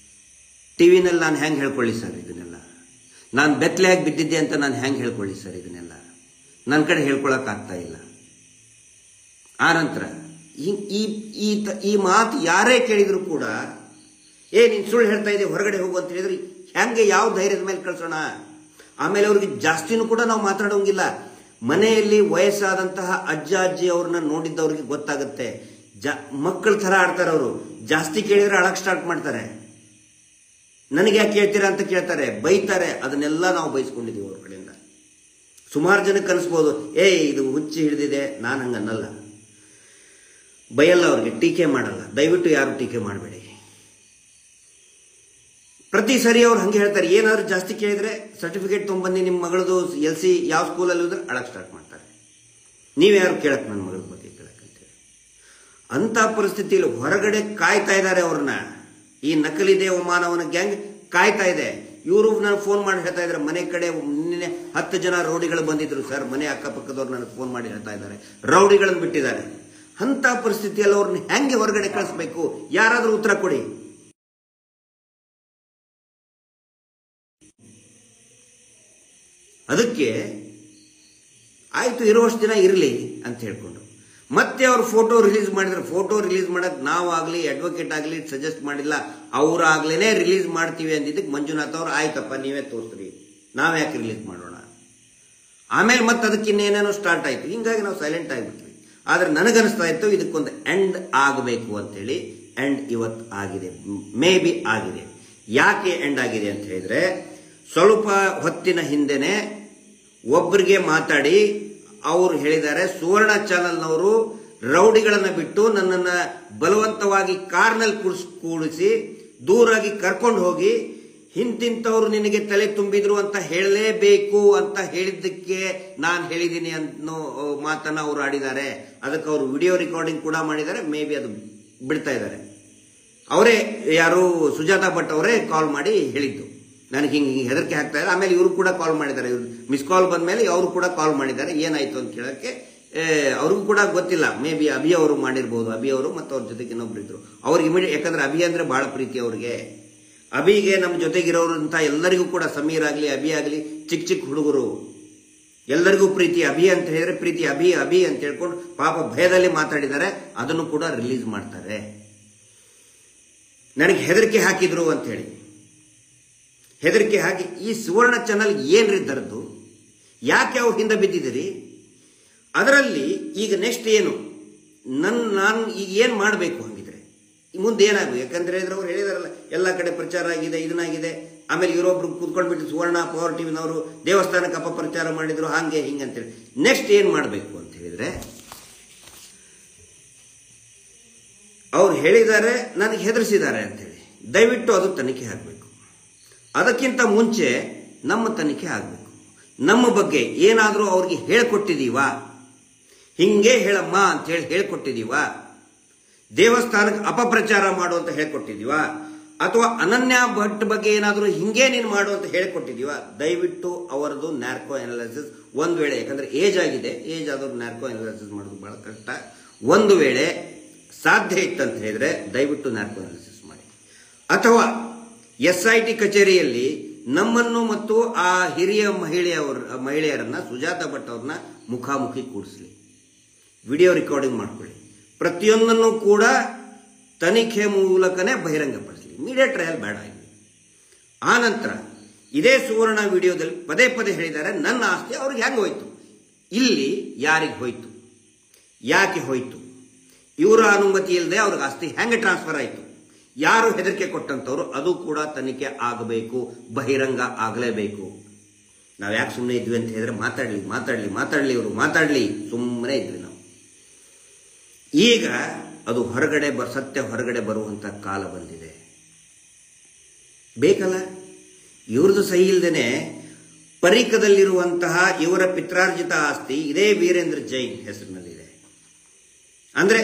ಟಿವಿನಲ್ಲಿ ನಾನು ಹೆಂಗೆ ಹೇಳ್ಕೊಳ್ಳಿ ಸರ್ ಇದನ್ನೆಲ್ಲ? ನಾನು ಬೆತ್ತಲೆಯಾಗಿ ಬಿದ್ದಿದ್ದೆ ಅಂತ ನಾನು ಹೆಂಗೆ ಹೇಳ್ಕೊಳ್ಳಿ ಸರ್ ಇದನ್ನೆಲ್ಲ? ನನ್ನ ಕಡೆ ಹೇಳ್ಕೊಳಕ್ಕಾಗ್ತಾ ಇಲ್ಲ. ಆನಂತರ ಈ ಮಾತು ಯಾರೇ ಕೇಳಿದ್ರು ಕೂಡ, ನೀನು ಸುಳ್ಳು ಹೇಳ್ತಾ ಇದ್ದೆ, ಹೊರಗಡೆ ಹೋಗು ಅಂತ ಹೇಳಿದ್ರೆ ಹೆಂಗೆ, ಯಾವ ಧೈರ್ಯದ ಮೇಲೆ ಕಳ್ಸೋಣ? ಆಮೇಲೆ ಅವ್ರಿಗೆ ಜಾಸ್ತಿನೂ ಕೂಡ ನಾವು ಮಾತಾಡೋಂಗಿಲ್ಲ. ಮನೆಯಲ್ಲಿ ವಯಸ್ಸಾದಂತಹ ಅಜ್ಜ ಅಜ್ಜಿ ಅವ್ರನ್ನ ನೋಡಿದ್ದವ್ರಿಗೆ ಗೊತ್ತಾಗುತ್ತೆ. ಮಕ್ಕಳ ಥರ ಆಡ್ತಾರೆ ಅವರು. ಜಾಸ್ತಿ ಕೇಳಿದ್ರೆ ಅಳಕ್ ಸ್ಟಾರ್ಟ್ ಮಾಡ್ತಾರೆ. ನನಗೆ ಯಾಕೆ ಕೇಳ್ತೀರಾ ಅಂತ ಕೇಳ್ತಾರೆ, ಬೈತಾರೆ. ಅದನ್ನೆಲ್ಲ ನಾವು ಬೈಸ್ಕೊಂಡಿದ್ದೀವಿ ಅವ್ರ ಕಡೆಯಿಂದ. ಸುಮಾರು ಜನಕ್ಕೆ ಅನಿಸ್ಬೋದು, ಇದು ಹುಚ್ಚಿ ಹಿಡಿದಿದೆ, ನಾನು ಹಂಗನ್ನಲ್ಲ. ಬೈಯಲ್ಲ ಅವ್ರಿಗೆ, ಟೀಕೆ ಮಾಡಲ್ಲ. ದಯವಿಟ್ಟು ಯಾರು ಟೀಕೆ ಮಾಡಬೇಡಿ. ಪ್ರತಿ ಸರಿ ಅವ್ರು ಹಂಗೆ ಹೇಳ್ತಾರೆ. ಏನಾದ್ರು ಜಾಸ್ತಿ ಕೇಳಿದ್ರೆ ಸರ್ಟಿಫಿಕೇಟ್ ತೊಗೊಂಬನ್ನಿ, ನಿಮ್ಮ ಮಗಳದು LC ಯಾವ ಸ್ಕೂಲಲ್ಲಿ ಹೋದ್ರೆ ಅಳಕ್ ಸ್ಟಾರ್ಟ್ ಮಾಡ್ತಾರೆ. ನೀವ್ಯಾರು ಕೇಳಕ್ ನನ್ನ ಮಗಳ ಬಗ್ಗೆ ಕೇಳಕ್ಕಂತೇಳಿ. ಅಂತ ಪರಿಸ್ಥಿತಿಯಲ್ಲಿ ಹೊರಗಡೆ ಕಾಯ್ತಾ ಇದ್ದಾರೆ ಅವ್ರನ್ನ. ಈ ನಕಲಿ ದೇವಮಾನವನ ಗ್ಯಾಂಗ್ ಕಾಯ್ತಾ ಇದೆ. ಇವರು ನನಗೆ ಫೋನ್ ಮಾಡಿ ಹೇಳ್ತಾ ಇದ್ದಾರೆ, ಮನೆ ಕಡೆ ನಿನ್ನೆ 10 ಜನ ರೌಡಿಗಳು ಬಂದಿದ್ರು ಸರ್, ಮನೆ ಅಕ್ಕಪಕ್ಕದವ್ರು ನನಗೆ ಫೋನ್ ಮಾಡಿ ಹೇಳ್ತಾ ಇದ್ದಾರೆ, ರೌಡಿಗಳನ್ನು ಬಿಟ್ಟಿದ್ದಾರೆ. ಅಂತ ಪರಿಸ್ಥಿತಿಯಲ್ಲಿ ಅವ್ರನ್ನ ಹೆಂಗೆ ಹೊರಗಡೆ ಕಳಿಸ್ಬೇಕು? ಯಾರಾದ್ರೂ ಉತ್ತರ ಕೊಡಿ. ಅದಕ್ಕೆ ಆಯ್ತು, ಇರುವಷ್ಟು ದಿನ ಇರಲಿ ಅಂತ ಹೇಳ್ಕೊಂಡು ಮತ್ತೆ ಅವ್ರು ಫೋಟೋ ರಿಲೀಸ್ ಮಾಡಿದ್ರೆ, ಫೋಟೋ ರಿಲೀಸ್ ಮಾಡೋದು ನಾವಾಗಲಿ ಅಡ್ವೊಕೇಟ್ ಆಗಲಿ ಸಜೆಸ್ಟ್ ಮಾಡಿಲ್ಲ, ಅವರಾಗ್ಲೇನೆ ರಿಲೀಸ್ ಮಾಡ್ತೀವಿ ಅಂದಿದ್ದಕ್ಕೆ ಮಂಜುನಾಥ್ ಅವ್ರು ಆಯ್ತಪ್ಪ ನೀವೇ ತೋರಿಸ್ರಿ, ನಾವ್ ಯಾಕೆ ರಿಲೀಸ್ ಮಾಡೋಣ. ಆಮೇಲೆ ಮತ್ತೆ ಅದಕ್ಕೆ ಇನ್ನೇನೇನೋ ಸ್ಟಾರ್ಟ್ ಆಯ್ತು. ಹಿಂಗಾಗಿ ನಾವು ಸೈಲೆಂಟ್ ಆಗಿಬಿಟ್ವಿ. ಆದ್ರೆ ನನಗನ್ನಿಸ್ತಾ ಇತ್ತು ಇದಕ್ಕೊಂದು ಎಂಡ್ ಆಗಬೇಕು ಅಂತೇಳಿ. ಎಂಡ್ ಇವತ್ತು ಆಗಿದೆ, ಮೇ ಬಿ ಆಗಿದೆ. ಯಾಕೆ ಎಂಡ್ ಆಗಿದೆ ಅಂತ ಹೇಳಿದ್ರೆ, ಸ್ವಲ್ಪ ಹೊತ್ತಿನ ಹಿಂದೆನೆ ಒಬ್ಬರಿಗೆ ಮಾತಾಡಿ ಅವರು ಹೇಳಿದ್ದಾರೆ, ಸುವರ್ಣ ಚಾನಲ್ನವರು ರೌಡಿಗಳನ್ನ ಬಿಟ್ಟು ನನ್ನನ್ನ ಬಲವಂತವಾಗಿ ಕಾರ್ನಲ್ಲಿ ಕೂಡಿಸಿ ದೂರಾಗಿ ಕರ್ಕೊಂಡು ಹೋಗಿ ಹಿಂತಿಂತವ್ರು ನಿನಗೆ ತಲೆ ತುಂಬಿದ್ರು ಅಂತ ಹೇಳಲೇಬೇಕು ಅಂತ ಹೇಳಿದ್ದಕ್ಕೆ ನಾನು ಹೇಳಿದ್ದೀನಿ ಅನ್ನೋ ಮಾತನ್ನ ಅವರು ಆಡಿದ್ದಾರೆ. ಅದಕ್ಕೆ ಅವರು ವಿಡಿಯೋ ರೆಕಾರ್ಡಿಂಗ್ ಕೂಡ ಮಾಡಿದ್ದಾರೆ. ಮೇ ಬಿ ಅದು ಬಿಡ್ತಾ ಇದ್ದಾರೆ. ಅವರೇ, ಯಾರು ಸುಜಾತಾ ಭಟ್ ಅವರೇ ಕಾಲ್ ಮಾಡಿ ಹೇಳಿದ್ದು, ನನಗೆ ಹಿಂಗೆ ಹೆದರಿಕೆ ಆಗ್ತಾ ಇದೆ. ಆಮೇಲೆ ಇವರು ಕೂಡ ಕಾಲ್ ಮಾಡಿದ್ದಾರೆ. ಇವ್ರು ಮಿಸ್ ಕಾಲ್ ಬಂದ ಮೇಲೆ ಅವರು ಕೂಡ ಕಾಲ್ ಮಾಡಿದ್ದಾರೆ, ಏನಾಯ್ತು ಅಂತ ಕೇಳಕ್ಕೆ. ಅವ್ರಿಗೂ ಕೂಡ ಗೊತ್ತಿಲ್ಲ, ಮೇ ಬಿ ಅಭಿ ಅವರು ಮಾಡಿರ್ಬೋದು. ಅಭಿ ಅವರು ಮತ್ತು ಅವ್ರ ಜೊತೆಗೆ ಇನ್ನೊಬ್ರು ಇದ್ರು. ಅವ್ರಿಗೆ ಇಮಿಡಿಯೇಟ್, ಯಾಕಂದ್ರೆ ಅಭಿ ಅಂದ್ರೆ ಬಹಳ ಪ್ರೀತಿ ಅವ್ರಿಗೆ. ಅಭಿಗೆ ನಮ್ಮ ಜೊತೆಗಿರೋರು ಅಂತ ಎಲ್ಲರಿಗೂ ಕೂಡ, ಸಮೀರ್ ಆಗಲಿ ಅಭಿ ಆಗಲಿ, ಚಿಕ್ಕ ಚಿಕ್ಕ ಹುಡುಗರು ಎಲ್ಲರಿಗೂ ಪ್ರೀತಿ. ಅಭಿ ಅಂತ ಹೇಳಿದ್ರೆ ಪ್ರೀತಿ, ಅಭಿ ಅಭಿ ಅಂತ ಹೇಳ್ಕೊಂಡು ಪಾಪ ಭಯದಲ್ಲಿ ಮಾತಾಡಿದ್ದಾರೆ. ಅದನ್ನು ಕೂಡ ರಿಲೀಸ್ ಮಾಡ್ತಾರೆ. ನನಗೆ ಹೆದರಿಕೆ ಹಾಕಿದ್ರು ಅಂತ ಹೇಳಿ ಹೆದರಿಕೆ ಹಾಕಿ, ಈ ಸುವರ್ಣ ಚಾನಲ್ ಏನ್ರಿ ದರದ್ದು? ಯಾಕೆ ಅವ್ರ ಹಿಂದೆ ಬಿದ್ದಿದ್ದೀರಿ? ಅದರಲ್ಲಿ ಈಗ ನೆಕ್ಸ್ಟ್ ಏನು, ನಾನು ಈಗ ಏನ್ ಮಾಡಬೇಕು ಹಂಗಿದ್ರೆ ಮುಂದೆ ಏನಾಗಬೇಕು? ಯಾಕಂದ್ರೆ ಅವ್ರು ಹೇಳಿದಾರಲ್ಲ, ಎಲ್ಲ ಕಡೆ ಪ್ರಚಾರ ಆಗಿದೆ, ಇದನ್ನಾಗಿದೆ. ಆಮೇಲೆ ಇವರೊಬ್ರು ಕೂತ್ಕೊಂಡ್ಬಿಟ್ಟು ಸುವರ್ಣ ಪವರ್ ಟಿವಿನವರು ದೇವಸ್ಥಾನಕ್ಕೆ ಅಪಪ್ರಚಾರ ಮಾಡಿದ್ರು, ಹಾಗೆ ಹಿಂಗಂತೇಳಿ. ನೆಕ್ಸ್ಟ್ ಏನ್ ಮಾಡಬೇಕು ಅಂತ ಹೇಳಿದ್ರೆ, ಅವ್ರು ಹೇಳಿದ್ದಾರೆ ನನಗೆ ಹೆದರಿಸಿದ್ದಾರೆ ಅಂತೇಳಿ. ದಯವಿಟ್ಟು ಅದು ತನಿಖೆ ಆಗಬೇಕು. ಅದಕ್ಕಿಂತ ಮುಂಚೆ ನಮ್ಮ ತನಿಖೆ ಆಗಬೇಕು. ನಮ್ಮ ಬಗ್ಗೆ ಏನಾದರೂ ಅವ್ರಿಗೆ ಹೇಳ್ಕೊಟ್ಟಿದೀವಾ? ಹಿಂಗೆ ಹೇಳಮ್ಮ ಅಂತ ಹೇಳಿ ಹೇಳ್ಕೊಟ್ಟಿದೀವ? ದೇವಸ್ಥಾನಕ್ಕೆ ಅಪಪ್ರಚಾರ ಮಾಡು ಅಂತ ಹೇಳ್ಕೊಟ್ಟಿದೀವ? ಅಥವಾ ಅನನ್ಯ ಭಟ್ ಬಗ್ಗೆ ಏನಾದರೂ ಹಿಂಗೆ ನೀನು ಮಾಡು ಅಂತ ಹೇಳ್ಕೊಟ್ಟಿದೀವ? ದಯವಿಟ್ಟು ಅವರದು ನ್ಯಾರ್ಕೋ ಅನಾಲಿಸಿಸ್ ಒಂದು ವೇಳೆ, ಯಾಕಂದ್ರೆ ಏಜ್ ಆಗಿದೆ, ಏಜ್ ಆದವ್ರು ನ್ಯಾರ್ಕೋ ಅನಾಲಿಸಿಸ್ ಮಾಡೋದು ಬಹಳ ಕಷ್ಟ. ಒಂದು ವೇಳೆ ಸಾಧ್ಯ ಇತ್ತಂತ ಹೇಳಿದ್ರೆ ದಯವಿಟ್ಟು ನ್ಯಾರ್ಕೋ ಅನಾಲಿಸಿಸ್ ಮಾಡಿ. ಅಥವಾ SIT ಕಚೇರಿಯಲ್ಲಿ ನಮ್ಮನ್ನು ಮತ್ತು ಆ ಹಿರಿಯ ಮಹಿಳೆಯರನ್ನ, ಸುಜಾತ ಭಟ್ ಅವ್ರನ್ನ ಮುಖಾಮುಖಿ ಕೂಡಿಸ್ಲಿ, ವಿಡಿಯೋ ರೆಕಾರ್ಡಿಂಗ್ ಮಾಡ್ಕೊಳ್ಳಿ, ಪ್ರತಿಯೊಂದನ್ನು ಕೂಡ ತನಿಖೆ ಮೂಲಕನೇ ಬಹಿರಂಗಪಡಿಸಲಿ. ಮೀಡಿಯಾ ಟ್ರಯಲ್ ಬೇಡ ಇಲ್ಲಿ. ಆ ನಂತರ ಇದೇ ಸುವರ್ಣ ವಿಡಿಯೋದಲ್ಲಿ ಪದೇ ಪದೇ ಹೇಳಿದ್ದಾರೆ, ನನ್ನ ಆಸ್ತಿ ಅವ್ರಿಗೆ ಹೆಂಗೆ ಹೋಯ್ತು, ಇಲ್ಲಿ ಯಾರಿಗೆ ಹೋಯ್ತು, ಯಾಕೆ ಹೋಯ್ತು, ಇವರ ಅನುಮತಿ ಇಲ್ಲದೆ ಅವ್ರಿಗೆ ಆಸ್ತಿ ಹೆಂಗೆ ಟ್ರಾನ್ಸ್ಫರ್ ಆಯಿತು, ಯಾರು ಹೆದರಿಕೆ ಕೊಟ್ಟಂತವ್ರು, ಅದು ಕೂಡ ತನಿಖೆ ಆಗಬೇಕು, ಬಹಿರಂಗ ಆಗಲೇಬೇಕು. ನಾವು ಯಾಕೆ ಸುಮ್ಮನೆ ಇದ್ವಿ ಅಂತ ಹೇಳಿದ್ರೆ ಮಾತಾಡ್ಲಿ ಇವರು ಮಾತಾಡ್ಲಿ, ಸುಮ್ಮನೆ ಇದ್ವಿ ನಾವು. ಈಗ ಅದು ಸತ್ಯ ಹೊರಗಡೆ ಬರುವಂತ ಕಾಲ ಬಂದಿದೆ. ಬೇಕಲ್ಲ, ಇವ್ರದ್ದು ಸಹಿ ಇಲ್ದೇನೆ ಪರಿಕದಲ್ಲಿರುವಂತಹ ಇವರ ಪಿತ್ರಾರ್ಜಿತ ಆಸ್ತಿ ಇದೇ ವೀರೇಂದ್ರ ಜೈನ್ ಹೆಸರಿನಲ್ಲಿದೆ. ಅಂದ್ರೆ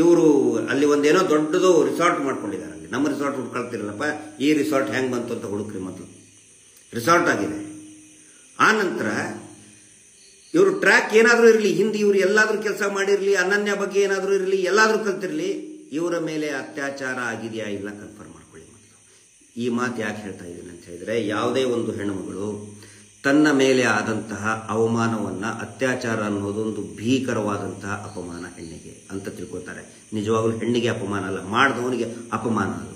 ಇವರು ಅಲ್ಲಿ ಒಂದೇನೋ ದೊಡ್ಡದು ರಿಸಾರ್ಟ್ ಮಾಡ್ಕೊಂಡಿದ್ದಾರೆ. ಅಲ್ಲಿ ನಮ್ಮ ರಿಸಾರ್ಟ್ ಹುಡ್ಕೊಳ್ತಿರಲ್ಲಪ್ಪ, ಈ ರಿಸಾರ್ಟ್ ಹೆಂಗ್ ಬಂತು ಅಂತ ಹುಡುಕ್ರಿ, ಮೊದಲು ರಿಸಾರ್ಟ್ ಆಗಿದೆ. ಆ ನಂತರ ಇವರು ಟ್ರ್ಯಾಕ್ ಏನಾದರೂ ಇರಲಿ, ಹಿಂದೆ ಇವರು ಎಲ್ಲಾದ್ರೂ ಕೆಲಸ ಮಾಡಿರಲಿ, ಅನನ್ಯ ಬಗ್ಗೆ ಏನಾದರೂ ಇರಲಿ, ಎಲ್ಲಾದ್ರೂ ಕಲ್ತಿರಲಿ, ಇವರ ಮೇಲೆ ಅತ್ಯಾಚಾರ ಆಗಿದೆಯಾ ಇಲ್ಲ ಕನ್ಫರ್ಮ್ ಮಾಡ್ಕೊಳ್ಳಿ ಮೊದಲು. ಈ ಮಾತು ಯಾಕೆ ಹೇಳ್ತಾ ಇದ್ದೀನಿ ಅಂತ ಹೇಳಿದ್ರೆ, ಯಾವುದೇ ಒಂದು ಹೆಣ್ಣುಮಗಳು ತನ್ನ ಮೇಲೆ ಆದಂತಹ ಅವಮಾನವನ್ನ, ಅತ್ಯಾಚಾರ ಅನ್ನೋದೊಂದು ಭೀಕರವಾದಂತಹ ಅಪಮಾನ ಹೆಣ್ಣಿಗೆ ಅಂತ ತಿಳ್ಕೊತಾರೆ. ನಿಜವಾಗ್ಲೂ ಹೆಣ್ಣಿಗೆ ಅಪಮಾನ ಅಲ್ಲ, ಮಾಡಿದವನಿಗೆ ಅಪಮಾನ. ಅದು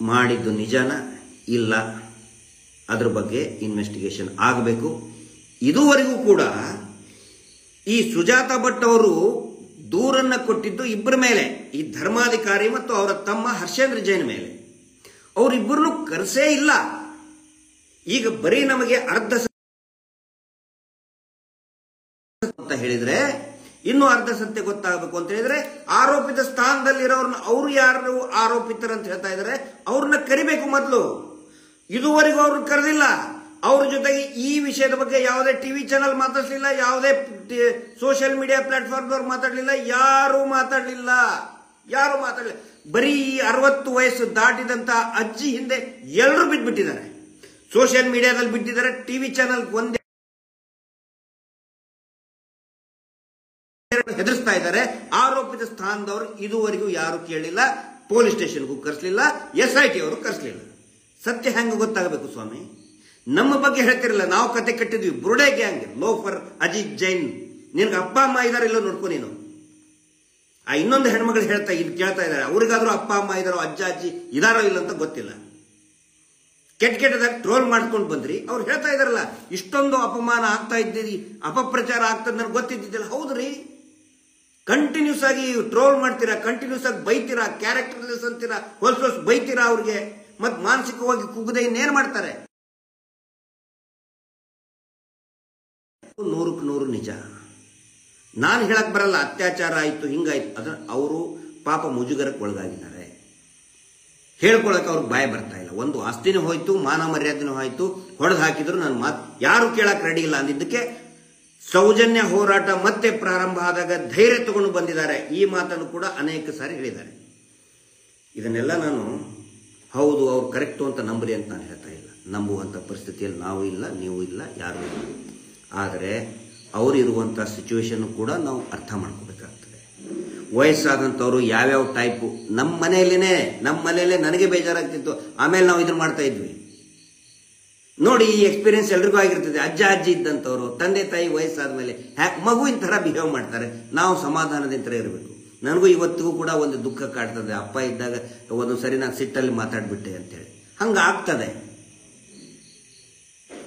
ಮಾಡಿದ್ದು ನಿಜನ ಇಲ್ಲ, ಅದ್ರ ಬಗ್ಗೆ ಇನ್ವೆಸ್ಟಿಗೇಷನ್ ಆಗಬೇಕು. ಇದುವರೆಗೂ ಕೂಡ ಈ ಸುಜಾತ ಭಟ್ ಅವರು ದೂರನ್ನ ಕೊಟ್ಟಿದ್ದು ಇಬ್ಬರ ಮೇಲೆ, ಈ ಧರ್ಮಾಧಿಕಾರಿ ಮತ್ತು ಅವರ ತಮ್ಮ ಹರ್ಷೇಂದ್ರ ಜೈನ್ ಮೇಲೆ. ಅವರಿಬ್ಬರನ್ನು ಕರೆಸೇ ಇಲ್ಲ. ಈಗ ಬರೀ ನಮಗೆ ಅರ್ಧ ಅಂತ ಹೇಳಿದ್ರೆ, ಇನ್ನು ಅರ್ಧ ಸತ್ಯ ಗೊತ್ತಾಗಬೇಕು ಅಂತ ಹೇಳಿದ್ರೆ, ಆರೋಪಿತ ಸ್ಥಾನದಲ್ಲಿರೋರ್ನ, ಅವರು ಯಾರು ಆರೋಪಿತರಂತ ಹೇಳ್ತಾ ಇದ್ದಾರೆ, ಅವ್ರನ್ನ ಕರಿಬೇಕು ಮೊದಲು. ಇದುವರೆಗೂ ಅವ್ರನ್ನ ಕರೆದಿಲ್ಲ. ಅವ್ರ ಜೊತೆಗೆ ಈ ವಿಷಯದ ಬಗ್ಗೆ ಯಾವುದೇ ಟಿವಿ ಚಾನಲ್ ಮಾತಾಡ್ಲಿಲ್ಲ, ಯಾವುದೇ ಸೋಷಿಯಲ್ ಮೀಡಿಯಾ ಪ್ಲಾಟ್ಫಾರ್ಮ್ದವ್ರು ಮಾತಾಡ್ಲಿಲ್ಲ, ಯಾರು ಮಾತಾಡ್ಲಿಲ್ಲ. ಬರೀ 60 ವಯಸ್ಸು ದಾಟಿದಂತ ಅಜ್ಜಿ ಹಿಂದೆ ಎಲ್ಲರೂ ಬಿದ್ದುಬಿಟ್ಟಿದ್ದಾರೆ. ಸೋಷಿಯಲ್ ಮೀಡಿಯಾದಲ್ಲಿ ಬಿಟ್ಟಿದ್ದಾರೆ, ಟಿವಿ ಚಾನಲ್ ಒಂದೇ ಹೆದರ್ಸ್ತಾ ಇದ್ದಾರೆ. ಆರೋಪಿತ ಸ್ಥಾನದವರು ಇದುವರೆಗೂ ಯಾರು ಕೇಳಿಲ್ಲ, ಪೊಲೀಸ್ ಸ್ಟೇಷನ್ಗೂ ಕರೆಸಲಿಲ್ಲ, SIT ಅವರು ಕರೆಸಲಿಲ್ಲ. ಸತ್ಯ ಹೆಂಗ ಗೊತ್ತಾಗಬೇಕು ಸ್ವಾಮಿ? ನಮ್ಮ ಬಗ್ಗೆ ಹೇಳ್ತಿರಲ್ಲ, ನಾವು ಕತೆ ಕಟ್ಟಿದ್ವಿ. ಬುರುಡೆ ಗ್ಯಾಂಗ್, ಲೋಫರ್ ಅಜಿತ್ ಜೈನ್, ನಿನ್ಗೆ ಅಪ್ಪ ಅಮ್ಮ ಇದಾರೆ ಇಲ್ಲೋ ನೋಡ್ಕೊ ನೀನು. ಆ ಇನ್ನೊಂದು ಹೆಣ್ಮಗಳು ಕೇಳ್ತಾ ಇದ್ದಾರೆ, ಅವ್ರಿಗಾದ್ರೂ ಅಪ್ಪ ಅಮ್ಮ ಇದಾರೋ, ಅಜ್ಜ ಅಜ್ಜಿ ಇದಾರೋ ಇಲ್ಲ ಅಂತ ಗೊತ್ತಿಲ್ಲ. ಕೆಟ್ಟದಾಗ ಟ್ರೋಲ್ ಮಾಡ್ಕೊಂಡು ಬಂದ್ರಿ. ಅವ್ರು ಹೇಳ್ತಾ ಇದಾರಲ್ಲ, ಇಷ್ಟೊಂದು ಅಪಮಾನ ಆಗ್ತಾ ಇದ್ದೀರಿ, ಅಪಪ್ರಚಾರ ಆಗ್ತದೆ ನನಗೆ ಗೊತ್ತಿದ್ದಿಲ್ಲ. ಹೌದ್ರಿ, ಕಂಟಿನ್ಯೂಸ್ ಆಗಿ ಟ್ರೋಲ್ ಮಾಡ್ತೀರಾ, ಕಂಟಿನ್ಯೂಸ್ ಆಗಿ ಬೈತೀರಾ, ಕ್ಯಾರೆಕ್ಟರ್ಲೆಸ್ ಅಂತೀರಾ, ಹೊಲ್ಸೋಸ್ ಬೈತೀರಾ ಅವ್ರಿಗೆ, ಮತ್ ಮಾನಸಿಕವಾಗಿ ಕುಗ್ಗದೆ ಇನ್ನೇನ್ ಮಾಡ್ತಾರೆ? 100% ನಿಜ. ನಾನು ಹೇಳಕ್ ಬರಲ್ಲ ಅತ್ಯಾಚಾರ ಆಯ್ತು ಹಿಂಗಾಯ್ತು, ಅದ್ರ ಅವರು ಪಾಪ ಮುಜುಗರಕ್ಕೆ ಒಳಗಾಗಿದ್ದಾರೆ. ಹೇಳ್ಕೊಳಕ್ಕೆ ಅವ್ರಿಗೆ ಬಾಯ ಬರ್ತಾ ಇಲ್ಲ. ಒಂದು ಆಸ್ತಿನೂ ಹೋಯ್ತು, ಮಾನ ಮರ್ಯಾದೆನೂ ಹೋಯ್ತು, ಹೊಡೆದು ಹಾಕಿದ್ರು ನನ್ನ ಮಾತು ಯಾರು ಕೇಳಕ್ ರೆಡಿ ಇಲ್ಲ ಅಂದಿದ್ದಕ್ಕೆ ಸೌಜನ್ಯ ಹೋರಾಟ ಮತ್ತೆ ಪ್ರಾರಂಭ ಆದಾಗ ಧೈರ್ಯ ತಗೊಂಡು ಬಂದಿದ್ದಾರೆ. ಈ ಮಾತನ್ನು ಕೂಡ ಅನೇಕ ಸಾರಿ ಹೇಳಿದ್ದಾರೆ. ಇದನ್ನೆಲ್ಲ ನಾನು ಹೌದು ಅವ್ರು ಕರೆಕ್ಟು ಅಂತ ನಂಬಲಿ ಅಂತ ನಾನು ಹೇಳ್ತಾ ಇಲ್ಲ. ನಂಬುವಂಥ ಪರಿಸ್ಥಿತಿಯಲ್ಲಿ ನಾವು ಇಲ್ಲ, ನೀವು ಇಲ್ಲ, ಯಾರು ಇಲ್ಲ. ಆದರೆ ಅವರಿರುವಂಥ ಸಿಚುವೇಶನ್ ಕೂಡ ನಾವು ಅರ್ಥ ಮಾಡ್ಕೋಬೇಕಾಗ್ತದೆ. ವಯಸ್ಸಾದಂಥವ್ರು ಯಾವ್ಯಾವ ಟೈಪು, ನಮ್ಮ ಮನೆಯಲ್ಲೇ ನನಗೆ ಬೇಜಾರಾಗ್ತಿತ್ತು. ಆಮೇಲೆ ನಾವು ಇದನ್ನ ಮಾಡ್ತಾ ಇದ್ವಿ ನೋಡಿ. ಈ ಎಕ್ಸ್ಪೀರಿಯನ್ಸ್ ಎಲ್ರಿಗೂ ಆಗಿರ್ತದೆ. ಅಜ್ಜ ಅಜ್ಜಿ ಇದ್ದಂಥವ್ರು ತಂದೆ ತಾಯಿ ವಯಸ್ಸಾದ್ಮೇಲೆ ಮಗುವಿನ ಥರ ಬಿಹೇವ್ ಮಾಡ್ತಾರೆ. ನಾವು ಸಮಾಧಾನದಿಂದ ಇರಬೇಕು. ನನಗೂ ಇವತ್ತಿಗೂ ಕೂಡ ಒಂದು ದುಃಖ ಕಾಡ್ತದೆ. ಅಪ್ಪ ಇದ್ದಾಗ ಒಂದು ಸರಿ ನಾನು ಸಿಟ್ಟಲ್ಲಿ ಮಾತಾಡ್ಬಿಟ್ಟೆ ಅಂತೇಳಿ ಹಂಗ ಆಗ್ತದೆ.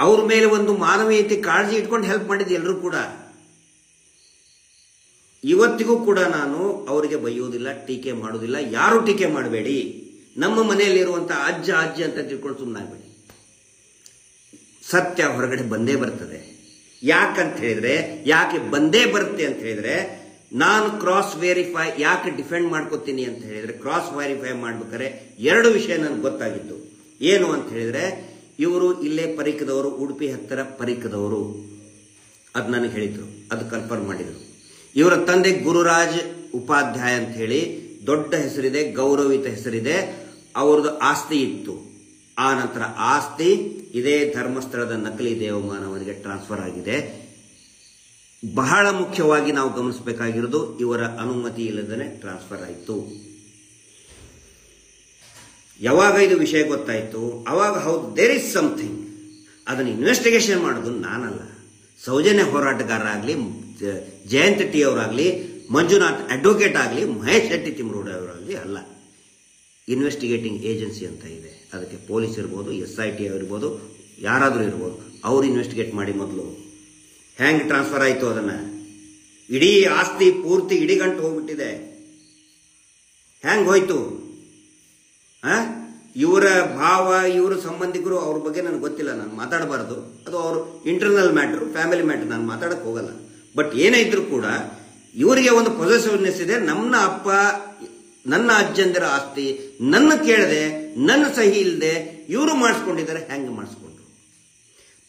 ಅವ್ರ ಮೇಲೆ ಒಂದು ಮಾನವೀಯತೆ ಕಾಳಜಿ ಇಟ್ಕೊಂಡು ಹೆಲ್ಪ್ ಮಾಡಿದ್ದು ಎಲ್ಲರೂ ಕೂಡ. ಇವತ್ತಿಗೂ ಕೂಡ ನಾನು ಅವರಿಗೆ ಬೈಯೋದಿಲ್ಲ, ಟೀಕೆ ಮಾಡೋದಿಲ್ಲ. ಯಾರು ಟೀಕೆ ಮಾಡಬೇಡಿ. ನಮ್ಮ ಮನೆಯಲ್ಲಿರುವಂತಹ ಅಜ್ಜ ಅಜ್ಜಿ ಅಂತ ತಿಳ್ಕೊಂಡು ಸುಮ್ಮನಾಗಬೇಡಿ. ಸತ್ಯ ಹೊರಗಡೆ ಬಂದೇ ಬರ್ತದೆ. ಯಾಕೆ ಬಂದೇ ಬರುತ್ತೆ ಅಂತ ಹೇಳಿದ್ರೆ, ನಾನು ಕ್ರಾಸ್ ವೆರಿಫೈ ಯಾಕೆ ಡಿಫೆಂಡ್ ಮಾಡ್ಕೋತೀನಿ ಅಂತ ಹೇಳಿದ್ರೆ, ಕ್ರಾಸ್ ವೆರಿಫೈ ಮಾಡ್ಬೇಕಾದ್ರೆ 2 ವಿಷಯ ನನಗೆ ಗೊತ್ತಾಗಿತ್ತು. ಏನು ಅಂತ ಹೇಳಿದ್ರೆ, ಇವರು ಇಲ್ಲೇ ಪರಿಕದವರು, ಉಡುಪಿ ಹತ್ತಿರ ಪರಿಕದವರು. ಅದು ನನಗೆ ಹೇಳಿದ್ರು, ಅದು ಕನ್ಫರ್ಮ್ ಮಾಡಿದರು. ಇವರ ತಂದೆ ಗುರುರಾಜ್ ಉಪಾಧ್ಯಾಯ ಅಂತ ಹೇಳಿ ದೊಡ್ಡ ಹೆಸರಿದೆ, ಗೌರವಿತ ಹೆಸರಿದೆ. ಅವ್ರದ್ದು ಆಸ್ತಿ ಇತ್ತು. ಆ ನಂತರ ಆಸ್ತಿ ಇದೇ ಧರ್ಮಸ್ಥಳದ ನಕಲಿ ದೇವಮಾನವನಿಗೆ ಟ್ರಾನ್ಸ್ಫರ್ ಆಗಿದೆ. ಬಹಳ ಮುಖ್ಯವಾಗಿ ನಾವು ಗಮನಿಸಬೇಕಾಗಿರೋದು, ಇವರ ಅನುಮತಿ ಇಲ್ಲದೇ ಟ್ರಾನ್ಸ್ಫರ್ ಆಯಿತು. ಯಾವಾಗ ಇದು ವಿಷಯ ಗೊತ್ತಾಯಿತು ಅವಾಗ ಹೌದು ದೇರ್ ಇಸ್ ಸಮಥಿಂಗ್. ಅದನ್ನು ಇನ್ವೆಸ್ಟಿಗೇಷನ್ ಮಾಡೋದು ನಾನಲ್ಲ, ಸೌಜನ್ಯ ಹೋರಾಟಗಾರರಾಗಲಿ, ಜಯಂತ್ ಟಿ ಅವರಾಗಲಿ, ಮಂಜುನಾಥ್ ಅಡ್ವೊಕೇಟ್ ಆಗಲಿ, ಮಹೇಶ್ ಶೆಟ್ಟಿ ತಿಮ್ರೋಡ್ ಅವರಾಗಲಿ ಅಲ್ಲ. ಇನ್ವೆಸ್ಟಿಗೇಟಿಂಗ್ ಏಜೆನ್ಸಿ ಅಂತ ಇದೆ, ಅದಕ್ಕೆ ಪೊಲೀಸ್ ಇರ್ಬೋದು, SIT ಇರ್ಬೋದು, ಯಾರಾದರೂ ಇರ್ಬೋದು. ಅವ್ರು ಇನ್ವೆಸ್ಟಿಗೇಟ್ ಮಾಡಿ ಮೊದಲು ಹ್ಯಾಂಗ್ ಟ್ರಾನ್ಸ್ಫರ್ ಆಯಿತು, ಅದನ್ನು ಇಡೀ ಆಸ್ತಿ ಪೂರ್ತಿ ಇಡೀ ಗಂಟು ಹೋಗ್ಬಿಟ್ಟಿದೆ, ಹ್ಯಾಂಗ್ ಹೋಯ್ತು? ಇವರ ಭಾವ, ಇವರ ಸಂಬಂಧಿಕರು, ಅವ್ರ ಬಗ್ಗೆ ನನಗೆ ಗೊತ್ತಿಲ್ಲ, ನಾನು ಮಾತಾಡಬಾರ್ದು, ಅದು ಅವ್ರ ಇಂಟರ್ನಲ್ ಮ್ಯಾಟ್ರು, ಫ್ಯಾಮಿಲಿ ಮ್ಯಾಟ್ರ್, ನಾನು ಮಾತಾಡಕ್ಕೆ ಹೋಗಲ್ಲ. ಬಟ್ ಏನೇ ಇದ್ರೂ ಕೂಡ ಇವರಿಗೆ ಒಂದು ಪೊಸೆಸಿವ್ನೆಸ್ ಇದೆ. ನನ್ನ ಅಪ್ಪ, ನನ್ನ ಅಜ್ಜಂದಿರ ಆಸ್ತಿ ನನ್ನ ಕೇಳದೆ, ನನ್ನ ಸಹಿ ಇಲ್ಲದೆ ಇವರು ಮಾಡಿಸ್ಕೊಂಡಿದ್ದಾರೆ. ಹೆಂಗೆ ಮಾಡಿಸ್ಕೊಂಡ್ರು?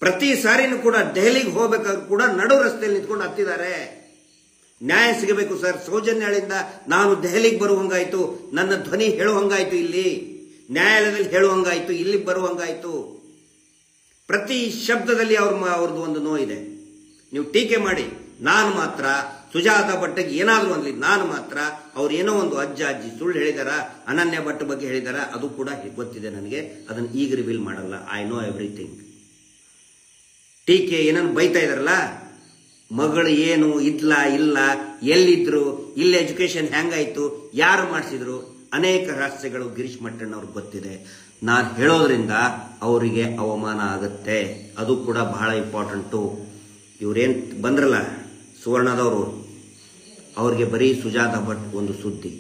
ಪ್ರತಿ ಸಾರಿನೂ ಕೂಡ ದೆಹಲಿಗೆ ಹೋಗ್ಬೇಕಾದ್ರೂ ಕೂಡ ನಡು ರಸ್ತೆಯಲ್ಲಿ ನಿಂತ್ಕೊಂಡು ಹತ್ತಿದ್ದಾರೆ. ನ್ಯಾಯ ಸಿಗಬೇಕು ಸರ್, ಸೌಜನ್ಯಗಳಿಂದ ನಾನು ದೆಹಲಿಗೆ ಬರುವಂಗಾಯ್ತು, ನನ್ನ ಧ್ವನಿ ಹೇಳುವಂಗಾಯ್ತು, ಇಲ್ಲಿ ನ್ಯಾಯಾಲಯದಲ್ಲಿ ಹೇಳುವಂಗಾಯ್ತು, ಇಲ್ಲಿ ಬರುವಂಗಾಯ್ತು. ಪ್ರತಿ ಶಬ್ದದಲ್ಲಿ ಅವ್ರದ್ದು ಒಂದು ನೋವಿದೆ. ನೀವು ಟೀಕೆ ಮಾಡಿ, ನಾನು ಮಾತ್ರ ಸುಜಾತಾ ಭಟ್ಗೆ ಏನಾದರೂ ಅನ್ಲಿ, ನಾನು ಮಾತ್ರ ಅವ್ರು ಏನೋ ಒಂದು ಅಜ್ಜಿ ಸುಳ್ಳು ಹೇಳಿದಾರ, ಅನನ್ಯ ಭಟ್ ಬಗ್ಗೆ ಹೇಳಿದಾರ, ಅದು ಕೂಡ ಗೊತ್ತಿದೆ ನನಗೆ. ಅದನ್ನು ಈಗ ರಿವೀಲ್ ಮಾಡಲ್ಲ. I know everything. ಟೀಕೆ ಏನನ್ನು ಬೈತಾ ಇದಾರಲ್ಲ, ಮಗಳು ಏನು ಇದ್ಲ ಇಲ್ಲ, ಎಲ್ಲಿದ್ರು, ಇಲ್ಲಿ ಎಜುಕೇಶನ್ ಹೆಂಗಾಯ್ತು, ಯಾರು ಮಾಡಿಸಿದ್ರು, ಅನೇಕ ರಹಸ್ಯಗಳು ಗಿರೀಶ್ ಮಟ್ಟಣ್ಣವ್ರಿಗೆ ಗೊತ್ತಿದೆ. ನಾನು ಹೇಳೋದ್ರಿಂದ ಅವರಿಗೆ ಅವಮಾನ ಆಗುತ್ತೆ, ಅದು ಕೂಡ ಬಹಳ ಇಂಪಾರ್ಟೆಂಟು. ಇವ್ರೇನು ಬಂದ್ರಲ್ಲ ಸುವರ್ಣದವರು, ಅವ್ರಿಗೆ ಬರೀ ಸುಜಾತಾ ಭಟ್ ಒಂದು ಸುದ್ದಿ.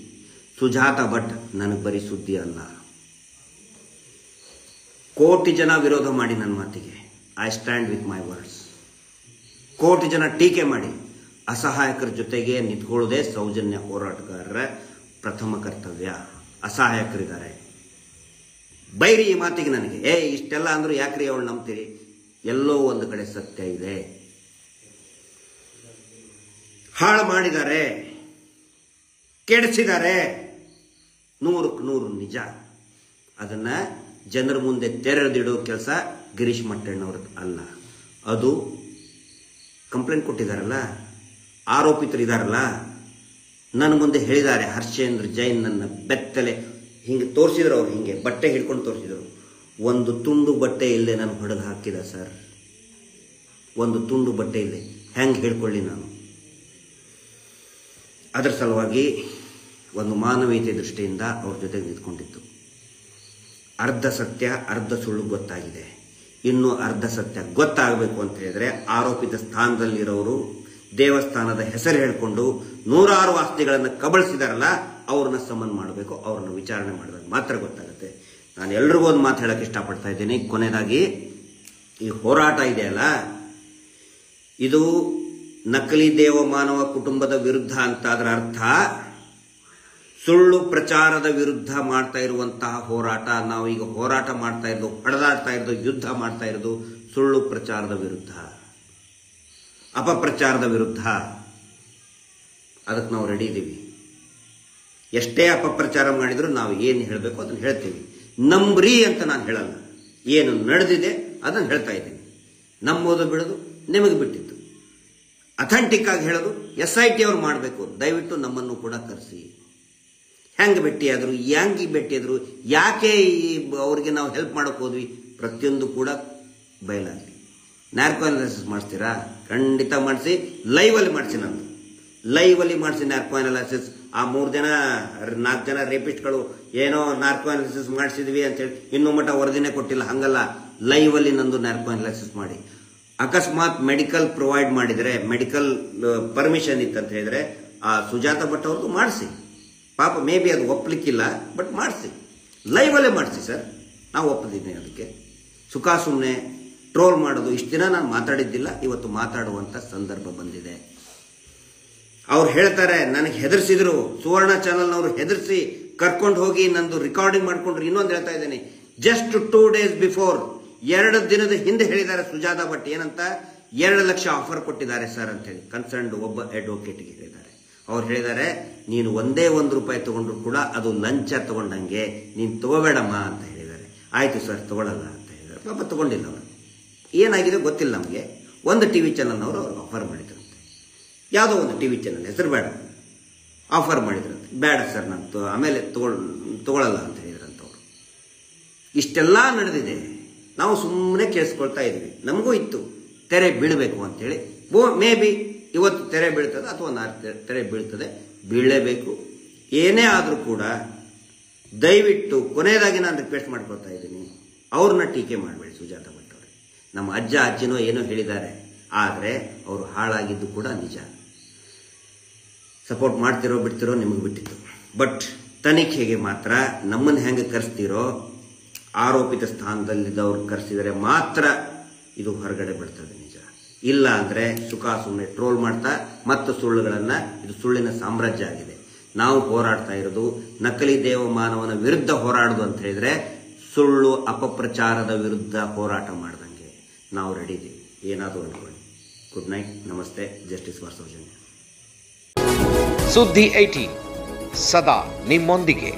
ಸುಜಾತಾ ಭಟ್ ನನಗೆ ಬರೀ ಸುದ್ದಿ ಅಲ್ಲ. ಕೋಟಿ ಜನ ವಿರೋಧ ಮಾಡಿ ನನ್ನ ಮಾತಿಗೆ, I stand with my words. ಕೋಟಿ ಜನ ಟೀಕೆ ಮಾಡಿ, ಅಸಹಾಯಕರ ಜೊತೆಗೆ ನಿಂತ್ಕೊಳ್ಳೋದೇ ಸೌಜನ್ಯ ಹೋರಾಟಗಾರರ ಪ್ರಥಮ ಕರ್ತವ್ಯ. ಅಸಹಾಯಕರಿದ್ದಾರೆ, ಬೈರಿ ಈ ಮಾತಿಗೆ ನನಗೆ. ಇಷ್ಟೆಲ್ಲ ಅಂದ್ರೂ ಯಾಕ್ರಿ ಅವಳು ನಂಬ್ತೀರಿ? ಎಲ್ಲೋ ಒಂದು ಕಡೆ ಸತ್ಯ ಇದೆ. ಹಾಳು ಮಾಡಿದ್ದಾರೆ, ಕೆಡಿಸಿದ್ದಾರೆ, 100ಕ್ಕೆ 100 ನಿಜ. ಅದನ್ನ ಜನರ ಮುಂದೆ ತೆರೆದಿಡೋ ಕೆಲಸ ಗಿರೀಶ್ ಮಟ್ಟಣ್ಣವ್ರದ್ದು ಅಲ್ಲ. ಅದು ಕಂಪ್ಲೇಂಟ್ ಕೊಟ್ಟಿದ್ದಾರಲ್ಲ, ಆರೋಪಿತರಿದ್ದಾರಲ್ಲ, ನನ್ನ ಮುಂದೆ ಹೇಳಿದ್ದಾರೆ. ಹರ್ಷೇಂದ್ರ ಜೈನ್ ನನ್ನ ಬೆತ್ತಲೆ ಹಿಂಗೆ ತೋರಿಸಿದ್ರು, ಅವ್ರು ಹಿಂಗೆ ಬಟ್ಟೆ ಹಿಡ್ಕೊಂಡು ತೋರಿಸಿದ್ರು. ಒಂದು ತುಂಡು ಬಟ್ಟೆ ಇಲ್ಲದೆ ನಾನು ಹೊಡೆದು ಹಾಕಿದ ಸರ್, ಒಂದು ತುಂಡು ಬಟ್ಟೆ ಇಲ್ಲದೆ ಹೆಂಗೆ ಹೇಳ್ಕೊಳ್ಳಿ ನಾನು? ಅದರ ಸಲುವಾಗಿ ಒಂದು ಮಾನವೀಯತೆ ದೃಷ್ಟಿಯಿಂದ ಅವ್ರ ಜೊತೆಗೆ ನಿಂತ್ಕೊಂಡಿತ್ತು. ಅರ್ಧ ಸತ್ಯ ಅರ್ಧ ಸುಳ್ಳು ಗೊತ್ತಾಗಿದೆ. ಇನ್ನು ಅರ್ಧ ಸತ್ಯ ಗೊತ್ತಾಗಬೇಕು ಅಂತ ಹೇಳಿದ್ರೆ, ಆರೋಪಿತ ಸ್ಥಾನದಲ್ಲಿರೋರು ದೇವಸ್ಥಾನದ ಹೆಸರು ಹೇಳಿಕೊಂಡು 100 ಆಸ್ತಿಗಳನ್ನು ಕಬಳಿಸಿದಾರಲ್ಲ, ಅವ್ರನ್ನ ಸಮನ್ ಮಾಡಬೇಕು. ಅವ್ರನ್ನ ವಿಚಾರಣೆ ಮಾಡಿದಾಗ ಮಾತ್ರ ಗೊತ್ತಾಗುತ್ತೆ. ನಾನು ಎಲ್ರಿಗೂ ಒಂದು ಮಾತು ಹೇಳಕ್ಕೆ ಇಷ್ಟಪಡ್ತಾ ಇದ್ದೀನಿ. ಕೊನೆಯದಾಗಿ, ಈ ಹೋರಾಟ ಇದೆಯಲ್ಲ, ಇದು ನಕಲಿ ದೇವಮಾನವ ಕುಟುಂಬದ ವಿರುದ್ಧ ಅಂತ ಅದರ ಅರ್ಥ ಸುಳ್ಳು ಪ್ರಚಾರದ ವಿರುದ್ಧ ಮಾಡ್ತಾ ಇರುವಂತಹ ಹೋರಾಟ. ನಾವು ಈಗ ಹೋರಾಟ ಮಾಡ್ತಾ ಇರೋದು, ಹೊಡೆದಾಡ್ತಾ ಇರೋದು, ಯುದ್ಧ ಮಾಡ್ತಾ ಇರೋದು ಸುಳ್ಳು ಪ್ರಚಾರದ ವಿರುದ್ಧ, ಅಪಪ್ರಚಾರದ ವಿರುದ್ಧ. ಅದಕ್ಕೆ ನಾವು ರೆಡಿ ಇದ್ದೀವಿ. ಎಷ್ಟೇ ಅಪಪ್ರಚಾರ ಮಾಡಿದ್ರು ನಾವು ಏನು ಹೇಳಬೇಕು ಅದನ್ನು ಹೇಳ್ತೀವಿ. ನಂಬ್ರಿ ಅಂತ ನಾನು ಹೇಳಲ್ಲ, ಏನು ನಡೆದಿದೆ ಅದನ್ನು ಹೇಳ್ತಾ ಇದ್ದೀನಿ. ನಂಬೋದು ಬಿಡೋದು ನಿಮಗೆ ಬಿಟ್ಟಿದ್ದು. ಅಥೆಂಟಿಕ್ ಆಗಿ ಹೇಳೋದು SIT ಅವ್ರು ಮಾಡಬೇಕು. ದಯವಿಟ್ಟು ನಮ್ಮನ್ನು ಕೂಡ ಕರೆಸಿ. ಹೆಂಗೆ ಭೇಟಿಯಾದ್ರು, ಹೆಂಗೆ ಭೇಟಿಯಾದ್ರು, ಯಾಕೆ ಅವ್ರಿಗೆ ನಾವು ಹೆಲ್ಪ್ ಮಾಡೋಕೆ ಹೋದ್ವಿ, ಪ್ರತಿಯೊಂದು ಕೂಡ ಬಯಲಾಗಲಿ. ನ್ಯಾರ್ಕೋ ಅನಾಲಿಸಿಸ್ ಮಾಡಿಸ್ತೀರಾ? ಖಂಡಿತ ಮಾಡಿಸಿ. ಲೈವಲ್ಲಿ ಮಾಡಿಸಿ, ನಂದು ಲೈವಲ್ಲಿ ಮಾಡಿಸಿ ನ್ಯಾರ್ಕೋ ಅನಾಲಿಸಿಸ್. ಆ 3 ಜನ 4 ಜನ ರೇಪಿಸ್ಟ್ಗಳು ಏನೋ ನಾರ್ಕೋ ಅನಾಲಿಸಿಸ್ ಮಾಡಿಸಿದ್ವಿ ಅಂತೇಳಿ ಇನ್ನೂ ಮಟ್ಟ ವರದಿನೇ ಕೊಟ್ಟಿಲ್ಲ. ಹಂಗಲ್ಲ, ಲೈವಲ್ಲಿ ನಂದು ನ್ಯಾರ್ಕೋ ಅನಾಲಿಸಿಸ್ ಮಾಡಿ. ಅಕಸ್ಮಾತ್ ಮೆಡಿಕಲ್ ಪ್ರೊವೈಡ್ ಮಾಡಿದರೆ, ಮೆಡಿಕಲ್ ಪರ್ಮಿಷನ್ ಇತ್ತಂತ ಹೇಳಿದ್ರೆ, ಆ ಸುಜಾತಾ ಭಟ್ ಅವ್ರದ್ದು ಮಾಡಿಸಿ. ಪಾಪ ಮೇ ಬಿ ಅದು ಒಪ್ಪಲಿಕ್ಕಿಲ್ಲ, ಬಟ್ ಮಾಡಿಸಿ, ಲೈವಲ್ಲೇ ಮಾಡಿಸಿ ಸರ್. ನಾವು ಒಪ್ಪದಿದ್ದೀನಿ. ಅದಕ್ಕೆ ಸುಖ ಸುಮ್ಮನೆ ಟ್ರೋಲ್ ಮಾಡೋದು ಇಷ್ಟು ದಿನ ನಾನು ಮಾತಾಡಿದ್ದಿಲ್ಲ, ಇವತ್ತು ಮಾತಾಡುವಂಥ ಸಂದರ್ಭ ಬಂದಿದೆ. ಅವ್ರು ಹೇಳ್ತಾರೆ ನನಗೆ ಹೆದರ್ಸಿದ್ರು, ಸುವರ್ಣ ಚಾನಲ್ನವರು ಹೆದರ್ಸಿ ಕರ್ಕೊಂಡು ಹೋಗಿ ನಂದು ರೆಕಾರ್ಡಿಂಗ್ ಮಾಡ್ಕೊಂಡ್ರು. ಇನ್ನೊಂದು ಹೇಳ್ತಾ ಇದ್ದೀನಿ, ಜಸ್ಟ್ 2 days ಬಿಫೋರ್, 2 ದಿನದ ಹಿಂದೆ ಹೇಳಿದ್ದಾರೆ ಸುಜಾತಾ ಭಟ್ ಏನಂತ, 2 ಲಕ್ಷ ಆಫರ್ ಕೊಟ್ಟಿದ್ದಾರೆ ಸರ್ ಅಂತ ಹೇಳಿ ಕನ್ಸರ್ನ್ಡ್ ಒಬ್ಬ ಅಡ್ವೊಕೇಟ್ಗೆ ಹೇಳಿದ್ದಾರೆ. ಅವ್ರು ಹೇಳಿದ್ದಾರೆ, ನೀನು ಒಂದೇ ₹1 ತಗೊಂಡ್ರು ಕೂಡ ಅದು ಲಂಚ ತಗೊಂಡಂಗೆ, ನೀನು ತಗೋಬೇಡಮ್ಮ ಅಂತ ಹೇಳಿದ್ದಾರೆ. ಆಯ್ತು ಸರ್ ತಗೊಳ್ಳಲ್ಲ ಅಂತ ಹೇಳಿದ್ದಾರೆ. ಪಾಪ ತಗೊಂಡಿಲ್ಲ ಅವರು. ಏನಾಗಿದೆ ಗೊತ್ತಿಲ್ಲ ನಮಗೆ. ಒಂದು ಟಿವಿ ಚಾನಲ್ ಅವರು ಅವ್ರಿಗೆ ಆಫರ್ ಮಾಡಿದ್ರಂತೆ, ಯಾವುದೋ ಒಂದು ಟಿವಿ ಚಾನಲ್, ಹೆಸರು ಬೇಡ, ಆಫರ್ ಮಾಡಿದ್ರಂತೆ. ಬೇಡ ಸರ್ ನಾನು ಆಮೇಲೆ ತಗೊಳ್ಳಲ್ಲ ಅಂತ ಹೇಳಿದ್ರಂತ ಅವರು. ಇಷ್ಟೆಲ್ಲ ನಡೆದಿದೆ, ನಾವು ಸುಮ್ಮನೆ ಕೇಳಿಸ್ಕೊಳ್ತಾ ಇದ್ವಿ. ನಮಗೂ ಇತ್ತು ತೆರೆ ಬೀಳಬೇಕು ಅಂತೇಳಿ. ಮೇ ಬಿ ಇವತ್ತು ತೆರೆ ಬೀಳ್ತದೆ ಅಥವಾ ನಾಳೆ ತೆರೆ ಬೀಳ್ತದೆ, ಬೀಳಲೇಬೇಕು. ಏನೇ ಆದರೂ ಕೂಡ ದಯವಿಟ್ಟು ಕೊನೆಯದಾಗಿ ನಾನು ರಿಕ್ವೆಸ್ಟ್ ಮಾಡ್ಕೊಳ್ತಾ ಇದ್ದೀನಿ, ಅವ್ರನ್ನ ಟೀಕೆ ಮಾಡಬೇಡಿ. ಸುಜಾತ ಭಟ್ ಅವರು ನಮ್ಮ ಅಜ್ಜ ಅಜ್ಜಿನೋ ಏನೋ ಹೇಳಿದ್ದಾರೆ, ಆದರೆ ಅವರು ಹಾಳಾಗಿದ್ದು ಕೂಡ ನಿಜ. ಸಪೋರ್ಟ್ ಮಾಡ್ತಿರೋ ಬಿಡ್ತಿರೋ ನಿಮಗೆ ಬಿಟ್ಟಿತ್ತು. ಬಟ್ ತನಿಖೆಗೆ ಮಾತ್ರ ನಮ್ಮನ್ನು ಹೆಂಗೆ ಕರೆಸ್ತಿರೋ, ಆರೋಪಿತ ಸ್ಥಾನದಲ್ಲಿದ್ದವ್ರು ಕರೆಸಿದರೆ ಮಾತ್ರ ಇದು ಹೊರಗಡೆ ಬಿಡ್ತದೆ ನಿಜ. ಇಲ್ಲ ಅಂದರೆ ಸುಮ್ಮನೆ ಟ್ರೋಲ್ ಮಾಡ್ತಾ ಮತ್ತು ಸುಳ್ಳುಗಳನ್ನು, ಇದು ಸುಳ್ಳಿನ ಸಾಮ್ರಾಜ್ಯ ಆಗಿದೆ. ನಾವು ಹೋರಾಡ್ತಾ ಇರೋದು ನಕಲಿ ದೇವಮಾನವನ ವಿರುದ್ಧ ಹೋರಾಡೋದು ಅಂತ ಹೇಳಿದ್ರೆ, ಸುಳ್ಳು ಅಪಪ್ರಚಾರದ ವಿರುದ್ಧ ಹೋರಾಟ ಮಾಡ್ದಂಗೆ ನಾವು ರೆಡಿ ಇದ್ದೀವಿ. ಏನಾದರೂ ಅನ್ಕೊಳ್ಳಿ. ಗುಡ್ ನೈಟ್, ನಮಸ್ತೆ. Justice for Soujanya. ಸುದ್ದಿ 18 ಸದಾ ನಿಮ್ಮೊಂದಿಗೆ.